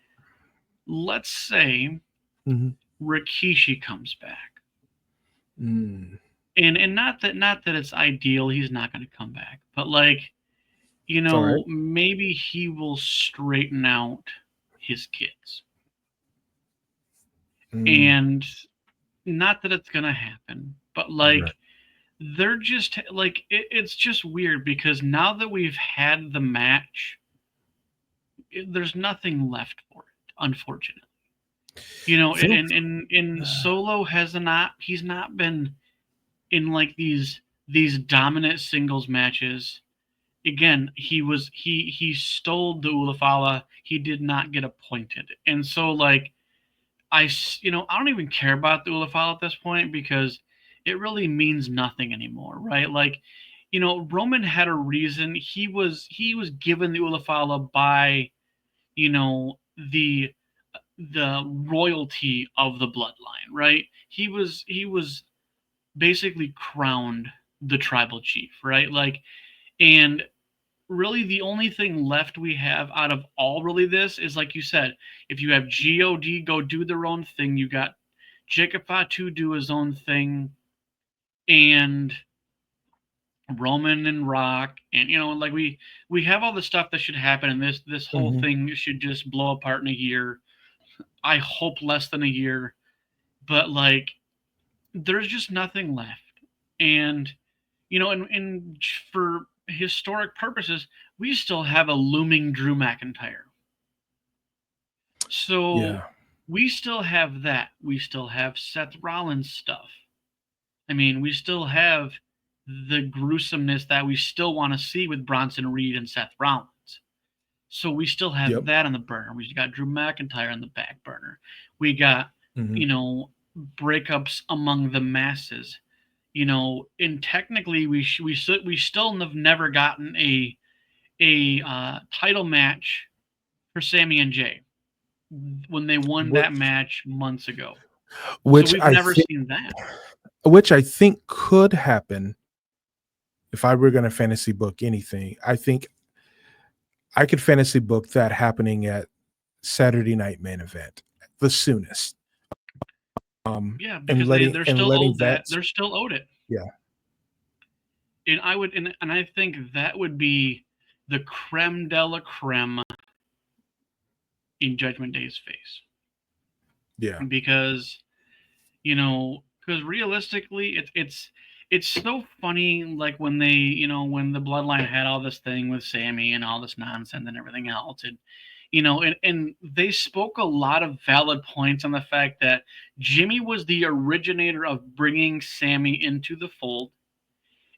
S1: let's say
S2: Mm-hmm.
S1: Rikishi comes back.
S2: Mm.
S1: And not that it's ideal, he's not going to come back, but like,
S2: All right.
S1: maybe he will straighten out his kids.
S2: Mm.
S1: And not that it's going to happen, but like,
S2: Right.
S1: they're just like, it's just weird because now that we've had the match, there's nothing left for it, unfortunately.
S2: Phil-
S1: And Solo he's not been in like these dominant singles matches. Again, he stole the Ulafala. He did not get appointed, and so like I don't even care about the Ulafala at this point because it really means nothing anymore, right? Like, Roman had a reason. He was given the Ulafala by you know the the royalty of the bloodline, right? He was basically crowned the tribal chief, right? Like, and really the only thing left we have out of all really this is, like you said, if you have God go do their own thing, you got Jacob Fatu do his own thing, and Roman and Rock, and like we have all the stuff that should happen, and this whole
S2: Mhm.
S1: thing should just blow apart in a year. I hope less than a year, but like there's just nothing left. And and for historic purposes, we still have a looming Drew McIntyre. So
S2: Yeah.
S1: we still have that. We still have Seth Rollins stuff. I mean, we still have the gruesomeness that we still want to see with Bronson Reed and Seth Rollins. So we still have
S2: Yep.
S1: that on the burner. We got Drew McIntyre on the back burner. We got,
S2: Mhm.
S1: Breakups among the masses. And technically we still have never gotten a title match for Sammy and Jay when they won that
S2: Which
S1: match months ago. So
S2: which
S1: we've
S2: I
S1: never
S2: think
S1: seen that.
S2: which I think could happen if I were going to fantasy book anything. I think I could fantasy book that happening at Saturday Night Main Event the soonest.
S1: Yeah,
S2: And
S1: because they're still
S2: letting
S1: owed that.
S2: that.
S1: They're still owed it.
S2: Yeah.
S1: And I think that would be the creme de la creme in Judgment Day's face.
S2: Yeah.
S1: Because realistically it's so funny, like when they when the bloodline had all this thing with Sammy and all this nonsense and everything else, and and they spoke a lot of valid points on the fact that Jimmy was the originator of bringing Sammy into the fold,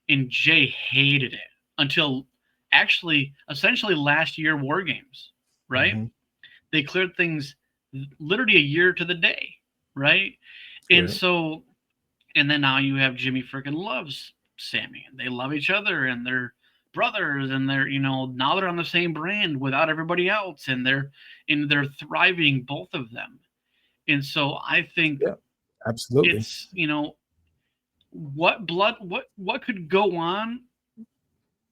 S1: and Jay hated it until actually essentially last year War Games, right?
S2: Mhm.
S1: They cleared things literally a year to the day, right? And
S2: Right.
S1: so, and then now you have Jimmy freaking loves Sammy, and they love each other, and they're brothers, and they're now they're on the same brand without everybody else, and they're thriving, both of them. And so I think
S2: Yeah. Absolutely.
S1: it's what could go on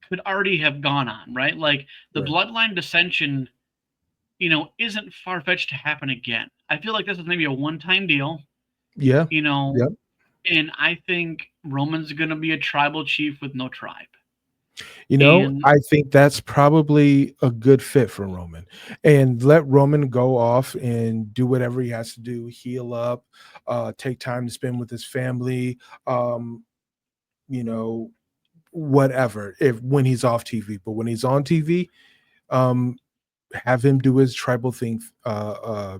S1: could already have gone on, right? Like the
S2: Right.
S1: bloodline dissension, isn't far fetched to happen again. I feel like this is maybe a one-time deal,
S2: Yeah.
S1: you know,
S2: Yep.
S1: and I think Roman's going to be a tribal chief with no tribe. And
S2: I think that's probably a good fit for Roman. And let Roman go off and do whatever he has to do, heal up, take time to spend with his family, um, you know, whatever, if when he's off TV. But when he's on TV, um, have him do his tribal thing, have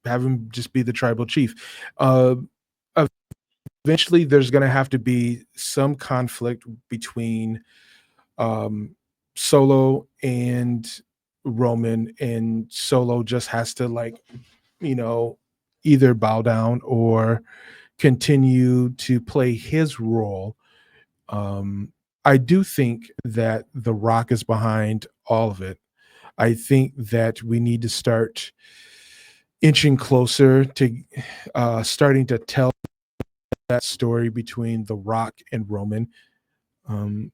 S2: him just be the tribal chief. Uh, Eventually there's going to have to be some conflict between um, Solo and Roman, and Solo just has to, like, you know, either bow down or continue to play his role. Um, I do think that The Rock is behind all of it. I think that we need to start inching closer to starting to tell that story between The Rock and Roman. Um,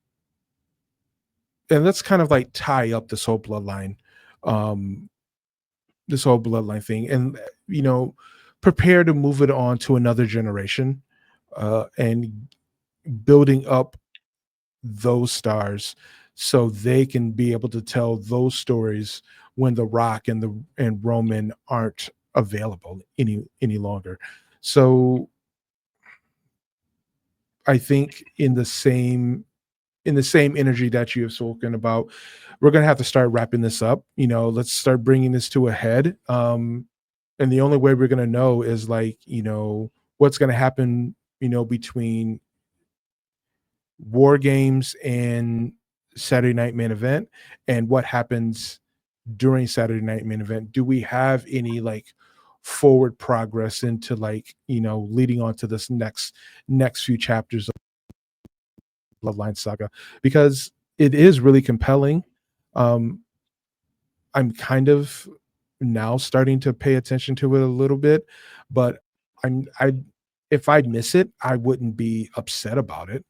S2: and let's kind of like tie up this whole bloodline, thing, and prepare to move it on to another generation, and building up those stars so they can be able to tell those stories when The Rock and Roman aren't available any longer. So I think in the same energy that you have spoken about, we're going to have to start wrapping this up. Let's start bringing this to a head. And the only way we're going to know is like, what's going to happen, between War Games and Saturday Night Main Event, and what happens during Saturday Night Main Event. Do we have any like forward progress into like, leading on to this next few chapters of Bloodline Saga? Because it is really compelling. I'm kind of now starting to pay attention to it a little bit, but I if I miss it, I wouldn't be upset about it,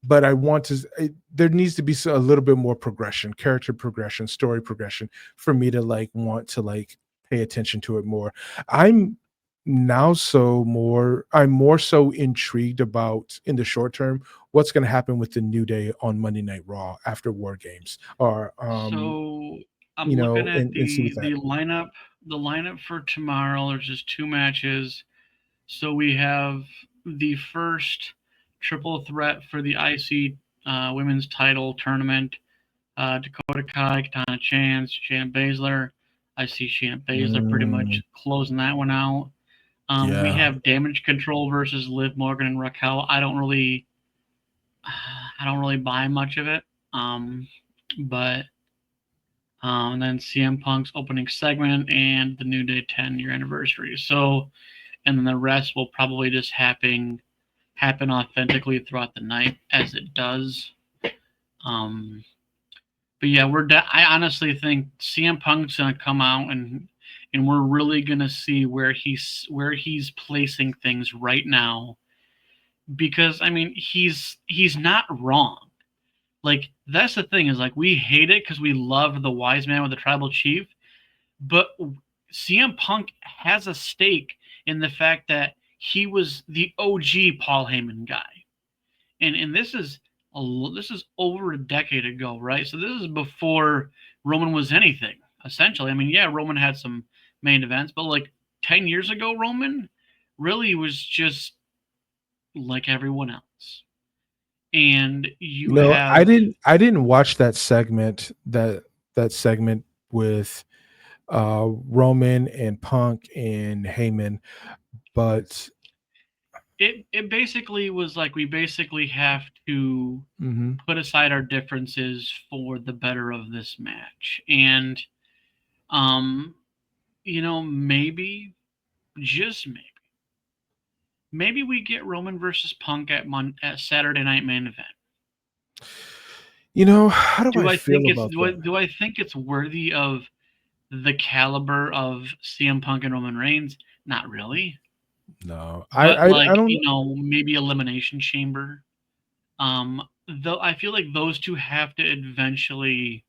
S2: but I want to. There needs to be a little bit more progression, character progression, story progression, for me to like want to like pay attention to it more. I'm I'm more so intrigued about, in the short term, what's going to happen with the New Day on Monday Night Raw after War Games, or
S1: So I'm looking at
S2: and see what
S1: the
S2: that.
S1: lineup. The lineup for tomorrow. There's just 2 matches. So we have the first triple threat for the IC women's title tournament. Dakota Kai, Katana Chance, Shayna Baszler. I see Shayna Baszler pretty much closing that one out. We
S2: Yeah.
S1: have Damage Control versus Liv Morgan and Raquel. I don't really buy much of it. But and then CM Punk's opening segment and the New Day 10-year anniversary. So, and then the rest will probably just happen authentically throughout the night as it does. But yeah, I honestly think CM Punk's gonna come out and we're really gonna see where he's placing things right now, because I mean he's not wrong. Like, that's the thing, is like we hate it because we love the wise man with the tribal chief, but CM Punk has a stake in the fact that he was the OG Paul Heyman guy, and this is over a decade ago, right? So this is before Roman was anything, essentially. I mean, yeah, Roman had some main events, but like 10 years ago, Roman really was just like everyone else. And you have
S2: I didn't watch that segment, with Roman and Punk and Heyman, but
S1: it basically was like, we basically have to put aside our differences for the better of this match. And maybe, just maybe we get Roman versus Punk at Saturday Night Main Event.
S2: How do I feel about that?
S1: Do I think it's worthy of the caliber of CM Punk and Roman Reigns? Not really.
S2: No,
S1: But
S2: I don't.
S1: Maybe Elimination Chamber. Though I feel like those two have to eventually,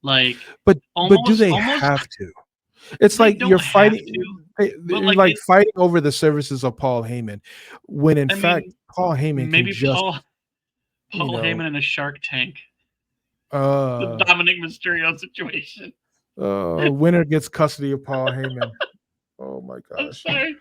S1: like,
S2: But do they
S1: almost
S2: have to? It's like you're fighting.
S1: but
S2: You're like fighting over the services of Paul Heyman, when in fact Paul Heyman can just
S1: Paul Heyman in a Shark Tank, the
S2: uh
S1: Dominic Mysterio situation.
S2: Winner gets custody of Paul Heyman. Oh my
S1: I'm
S2: gosh.
S1: sorry.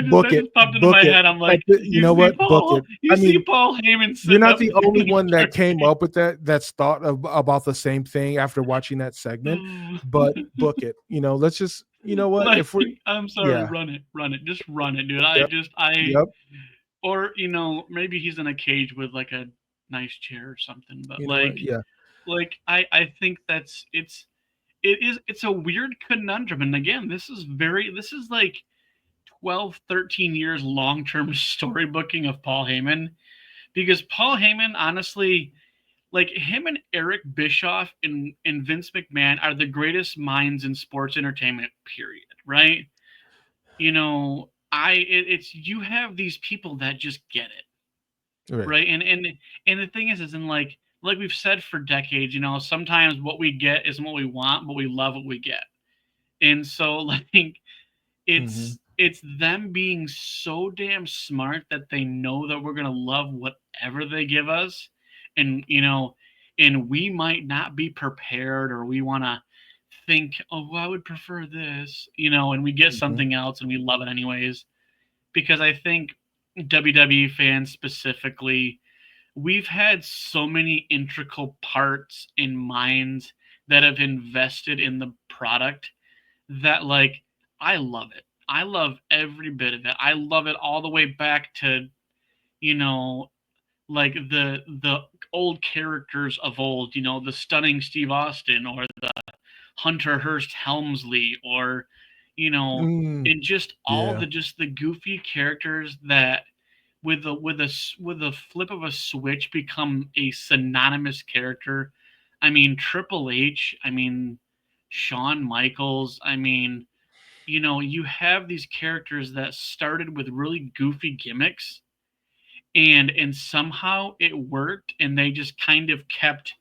S2: Book
S1: That
S2: it.
S1: just popped into
S2: Book
S1: my
S2: it.
S1: head. I'm like,
S2: You know what? Book it.
S1: You see Paul Heyman.
S2: You're not the only one that came up with that's thought about the same thing after watching that segment. But book it. Let's just, what? If we
S1: I'm sorry,
S2: yeah.
S1: run it. Just run it, dude.
S2: Yep.
S1: Or maybe he's in a cage with like a nice chair or something. But
S2: yeah.
S1: I think it's a weird conundrum. And again, this is like 12, 13 years long-term storybooking of Paul Heyman, because Paul Heyman, honestly, like, him and Eric Bischoff and Vince McMahon are the greatest minds in sports entertainment, period, right? You have these people that just get it. right? And the thing is in like we've said for decades, you know, sometimes what we get isn't what we want, but we love what we get. And so like it's them being so damn smart that they know that we're gonna love whatever they give us, and you know, and we might not be prepared, or we want to think, oh, well, I would prefer this, you know, and we get something else and we love it anyways. Because I think WWE fans specifically, we've had so many integral parts and minds that have invested in the product that like I love it. I love every bit of it. I love it all the way back to, you know, like the old characters of old, you know, the stunning Steve Austin or the Hunter Hearst Helmsley, or you know, and just all the goofy characters that with a flip of a switch become a synonymous character. I mean Triple H, I mean Shawn Michaels, I mean, you know, you have these characters that started with really goofy gimmicks, and somehow it worked, and they just kind of kept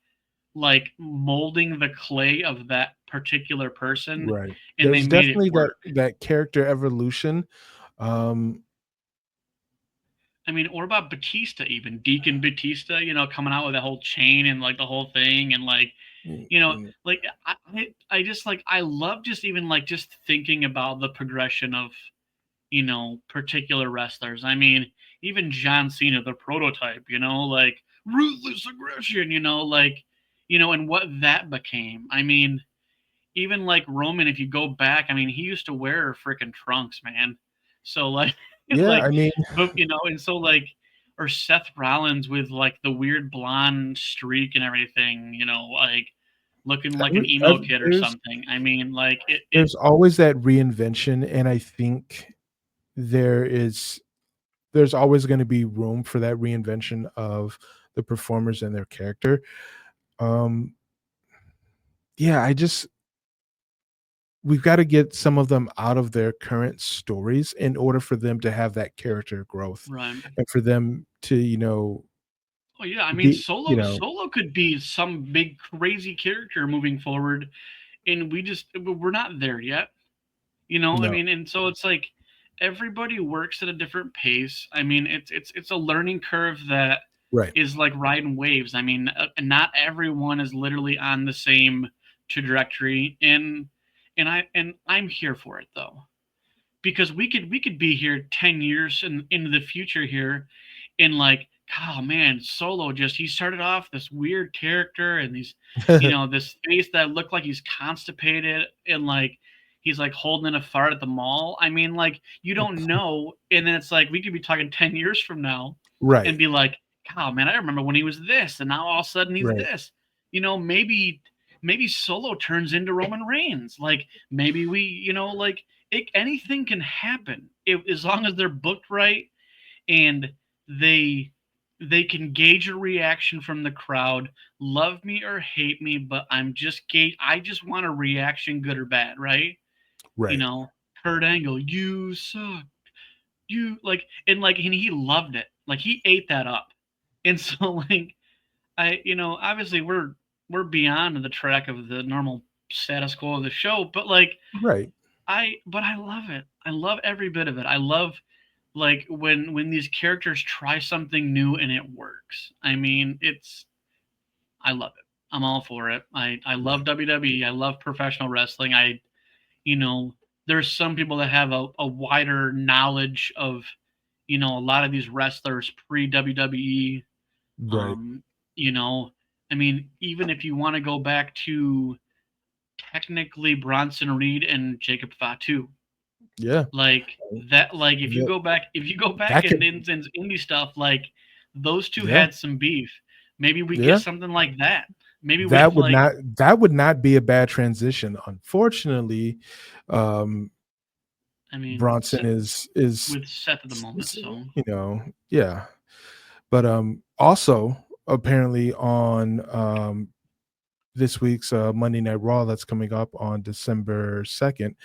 S1: like molding the clay of that particular person,
S2: Right.
S1: and they
S2: There's
S1: made it
S2: definitely
S1: work.
S2: that character evolution. Um,
S1: I mean, or about Batista, even Deacon Batista, you know, coming out with the whole chain and like the whole thing, and like, you know, like I just like I love just even like just thinking about the progression of, you know, particular wrestlers. I mean, even John Cena, the prototype, you know, like ruthless aggression, you know, like, you know, and what that became. I mean, even like Roman, if you go back, I mean, he used to wear freaking trunks, man. So like,
S2: yeah,
S1: like,
S2: I mean,
S1: but you know, and so like, or Seth Rollins with like the weird blonde streak and everything, you know, like looking like an emo kid or something. I mean, like
S2: there's always that reinvention, and I think there's always going to be room for that reinvention of the performers and their character. Yeah, we've got to get some of them out of their current stories in order for them to have that character growth,
S1: right.
S2: and for them to, you know,
S1: Oh yeah, I mean,
S2: be, you know,
S1: Solo could be some big crazy character moving forward, and we're not there yet. You know, I
S2: no,
S1: mean, and so it's like everybody works at a different pace. I mean, it's a learning curve that
S2: right,
S1: is like riding waves. I mean, not everyone is literally on the same trajectory, and I'm here for it though, because we could be here 10 years into the future here, and like, oh man, Solo just he started off this weird character, and these, you know, this face that looked like he's constipated, and like he's like holding a fart at the mall. I mean, like, you don't know, and then it's like we could be talking 10 years from now and
S2: right,
S1: be like, oh man, I remember when he was this, and now all of a sudden he's
S2: right,
S1: this. You know, maybe Solo turns into Roman Reigns. Like maybe we, you know, like anything can happen if, as long as they're booked right, and they can gauge a reaction from the crowd, love me or hate me, but I just want a reaction, good or bad, right? You
S2: right.
S1: know, Kurt Angle, you suck. You and he loved it. Like he ate that up. And so like you know, obviously we're beyond the track of the normal status quo of the show, but like
S2: Right.
S1: but I love it. I love every bit of it. I love like when these characters try something new and it works. I mean, I love it. I'm all for it. I love WWE. I love professional wrestling. You know, there's some people that have a wider knowledge of, you know, a lot of these wrestlers pre WWE.
S2: Right.
S1: Um, you know, I mean, even if you want to go back to technically Bronson Reed and Jacob Fatu,
S2: Yeah.
S1: like that, like if you go back
S2: That
S1: in
S2: could,
S1: indie stuff, like those two
S2: yeah,
S1: had some beef. Maybe we
S2: yeah.
S1: get something like that. Maybe
S2: That
S1: with
S2: would
S1: like,
S2: not be a bad transition. Unfortunately, um,
S1: I mean,
S2: Bronson is
S1: with Seth at the moment, so
S2: you know, yeah. But also apparently on this week's Monday Night Raw that's coming up on December 2nd,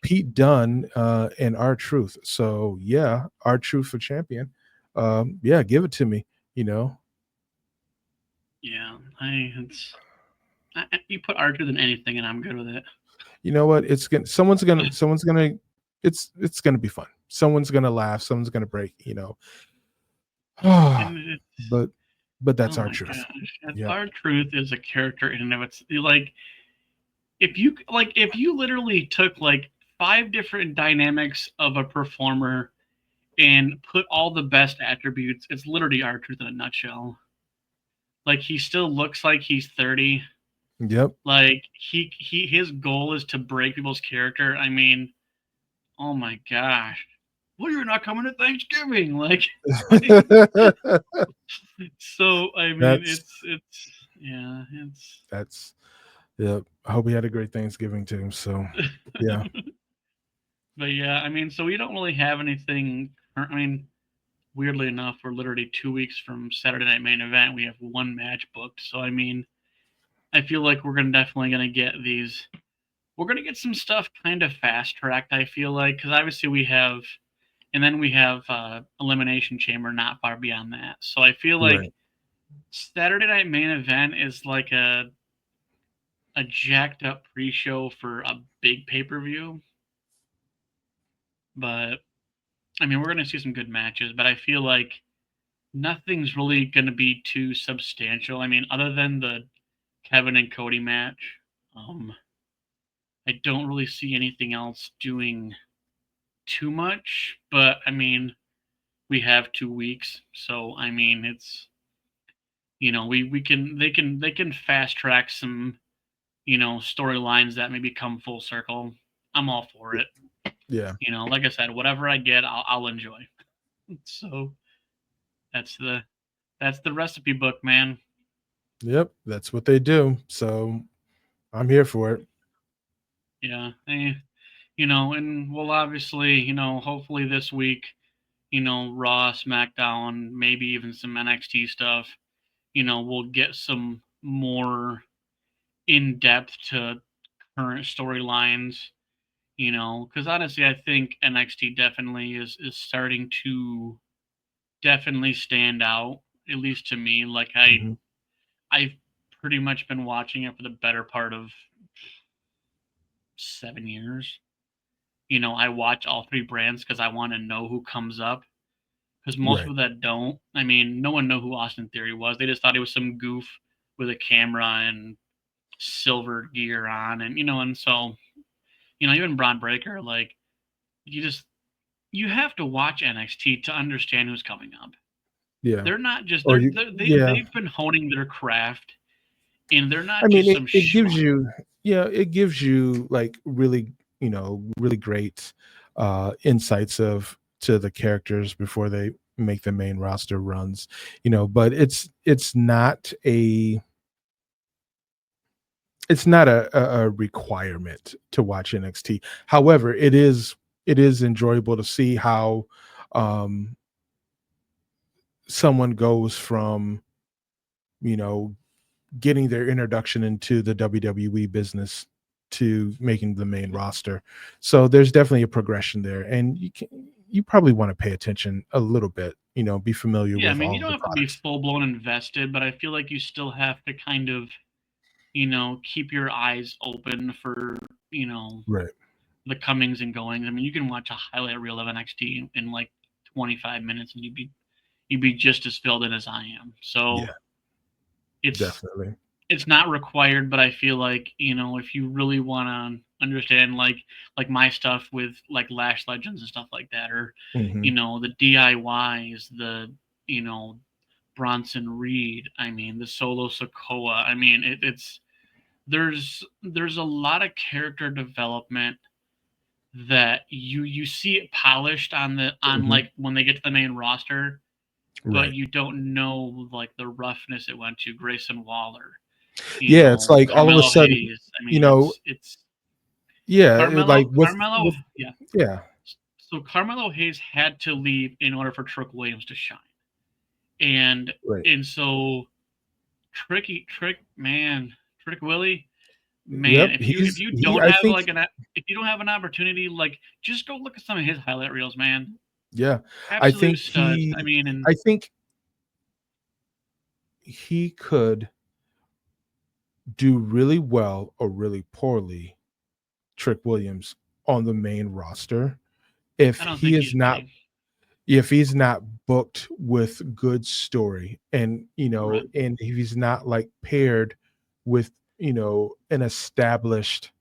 S2: Pete Dunne and R-Truth. So yeah, R-Truth for champion. yeah, give it to me. You know,
S1: Yeah, you put R-Truth in anything, and I'm good with it.
S2: you know what? It's gonna someone's gonna it's gonna be fun. Someone's gonna laugh. Someone's gonna break. You know,
S1: And it's
S2: but that's
S1: oh
S2: our
S1: my
S2: truth.
S1: gosh,
S2: Yeah,
S1: R-Truth is a character in and of its like. If you literally took like 5 different dynamics of a performer and put all the best attributes, it's literally R-Truth in a nutshell. Like he still looks like he's 30.
S2: yep.
S1: Like his goal is to break people's character. I mean, oh my gosh. Well, you're not coming to Thanksgiving. Like so I mean
S2: That's
S1: it's
S2: that's yep. I hope he had a great Thanksgiving too. So yeah.
S1: But yeah, I mean, so we don't really have anything. I mean, weirdly enough, we're literally 2 weeks from Saturday Night Main Event. We have one match booked. So I mean, I feel like we're definitely gonna get these. We're gonna get some stuff kind of fast tracked. I feel like because obviously we have, and then we have Elimination Chamber not far beyond that. So I feel like
S2: Right.
S1: Saturday Night Main Event is like a jacked up pre-show for a big pay-per-view. But I mean, we're going to see some good matches, but I feel like nothing's really going to be too substantial. I mean, other than the Kevin and Cody match, I don't really see anything else doing too much. But I mean, we have 2 weeks, so I mean, it's we can they can fast track some storylines that maybe come full circle. I'm all for it.
S2: Yeah.
S1: Like I said, whatever I get, I'll enjoy. So that's the recipe book, man.
S2: Yep. That's what they do. So I'm here for it.
S1: Yeah. And we'll obviously, hopefully this week, Raw, SmackDown, maybe even some NXT stuff, we'll get some more in depth to current storylines, because honestly, I think NXT definitely is starting to definitely stand out, at least to me. Like
S2: Mhm.
S1: I've pretty much been watching it for the better part of 7 years. I watch all 3 brands because I want to know who comes up. Because most
S2: Right.
S1: people that don't, I mean, no one know who Austin Theory was. They just thought he was some goof with a camera and silver gear on, and so, even Braun Breaker, like, you have to watch NXT to understand who's coming up.
S2: Yeah.
S1: They're not just
S2: Or you yeah.
S1: they've been honing their craft, and they're
S2: I
S1: not
S2: mean
S1: just some
S2: it gives
S1: schmuck.
S2: you it gives you like really, really great insights of to the characters before they make the main roster runs, but it's not a requirement to watch NXT. However, it is enjoyable to see how um someone goes from, you know, getting their introduction into the WWE business to making the main roster. So there's definitely a progression there, and you probably want to pay attention a little bit, be familiar
S1: Yeah, I
S2: with
S1: mean, you
S2: all of
S1: don't
S2: the
S1: have to be
S2: products.
S1: full blown invested, but I feel like you still have to kind of, keep your eyes open for, you know,
S2: Right.
S1: the comings and goings. I mean, you can watch a highlight reel of NXT in like 25 minutes and you'd be just as filled in as I am. So
S2: Yeah,
S1: it's
S2: definitely.
S1: it's not required, but I feel like, if you really want to understand like my stuff with like Lash Legends and stuff like that, or
S2: Hmm.
S1: the DIYs, the you know Bronson Reed, I mean the Solo Sokoa, I mean it's there's a lot of character development that you see it polished on
S2: Hmm.
S1: like when they get to the main roster, but
S2: Right.
S1: you don't know like the roughness it went to Grayson Waller,
S2: Yeah, it's like all of a
S1: Carmelo
S2: sudden,
S1: Hayes. I
S2: you
S1: mean,
S2: know,
S1: it's
S2: yeah, like
S1: Carmelo,
S2: with
S1: yeah.
S2: yeah,
S1: So Carmelo Hayes had to leave in order for Trick Williams to shine, and
S2: right.
S1: so Trick Willie, man.
S2: Yep.
S1: If you
S2: He
S1: don't
S2: I
S1: have
S2: think
S1: like if you don't have an opportunity, like just go look at some of his highlight reels, man.
S2: Yeah. I
S1: Absolute
S2: think
S1: stud.
S2: he
S1: I mean, and
S2: I think he could do really well or really poorly, Trick Williams, on the main roster if
S1: I don't
S2: he
S1: think
S2: is
S1: he's
S2: not
S1: ready.
S2: if he's not booked with good story, and
S1: Right.
S2: and if he's not like paired with an established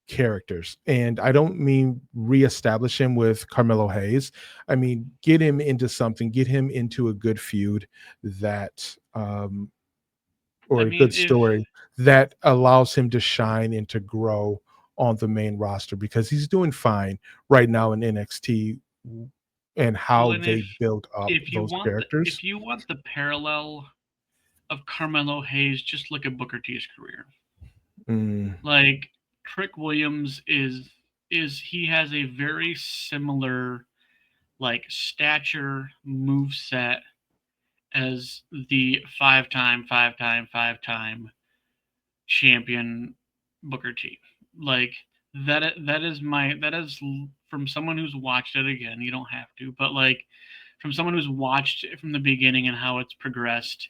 S2: characters. And I don't mean reestablish him with Carmelo Hayes. I mean get him into something, get him into a good feud that or
S1: I
S2: a
S1: mean,
S2: good
S1: if
S2: story that allows him to shine and to grow on the main roster, because he's doing fine right now in NXT and
S1: well,
S2: how
S1: and
S2: they build up
S1: if you
S2: those
S1: want
S2: characters.
S1: if you want the parallel of Carmelo Hayes, just look at Booker T's career.
S2: Mm,
S1: Like Trick Williams is he has a very similar like stature move set as the five-time champion Booker T. Like that is from someone who's watched it again. You don't have to, but like from someone who's watched it from the beginning and how it's progressed,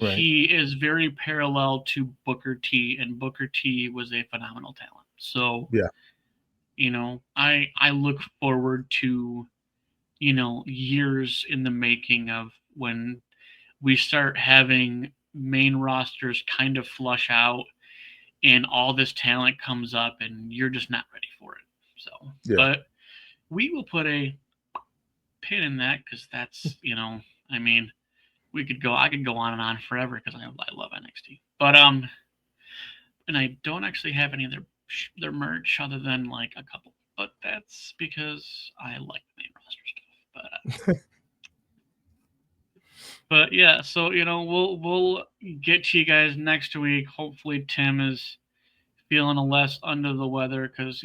S2: right.
S1: he is very parallel to Booker T, and Booker T was a phenomenal talent. So,
S2: Yeah.
S1: I look forward to, years in the making of when we start having main rosters kind of flush out and all this talent comes up and you're just not ready for it. So,
S2: Yeah.
S1: but we will put a pin in that because that's, I mean, I could go on and on forever because I love NXT. But and I don't actually have any of their merch other than like a couple. But that's because I like the main roster stuff. But yeah, so we'll get to you guys next week. Hopefully Tim is feeling a less under the weather because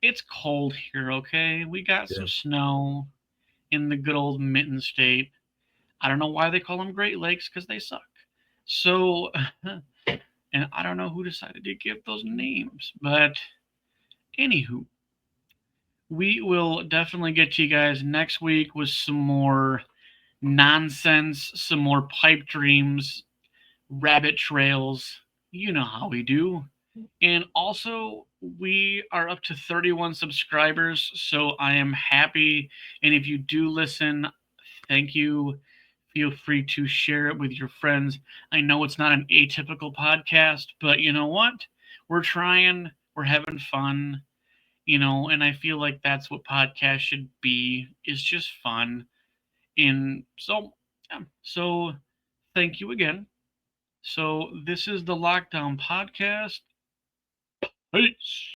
S1: it's cold here. Okay, we got
S2: Yeah.
S1: some snow in the good old Mitten State. I don't know why they call them Great Lakes because they suck. So, and I don't know who decided to give those names, but anywho, we will definitely get to you guys next week with some more nonsense, some more pipe dreams, rabbit trails. You know how we do. And also, we are up to 31 subscribers, so I am happy. And if you do listen, thank you. Feel free to share it with your friends. I know it's not an atypical podcast, but you know what? We're trying, we're having fun, and I feel like that's what podcasts should be, is just fun. And so, yeah. So thank you again. So this is the Lockdown Podcast. Peace.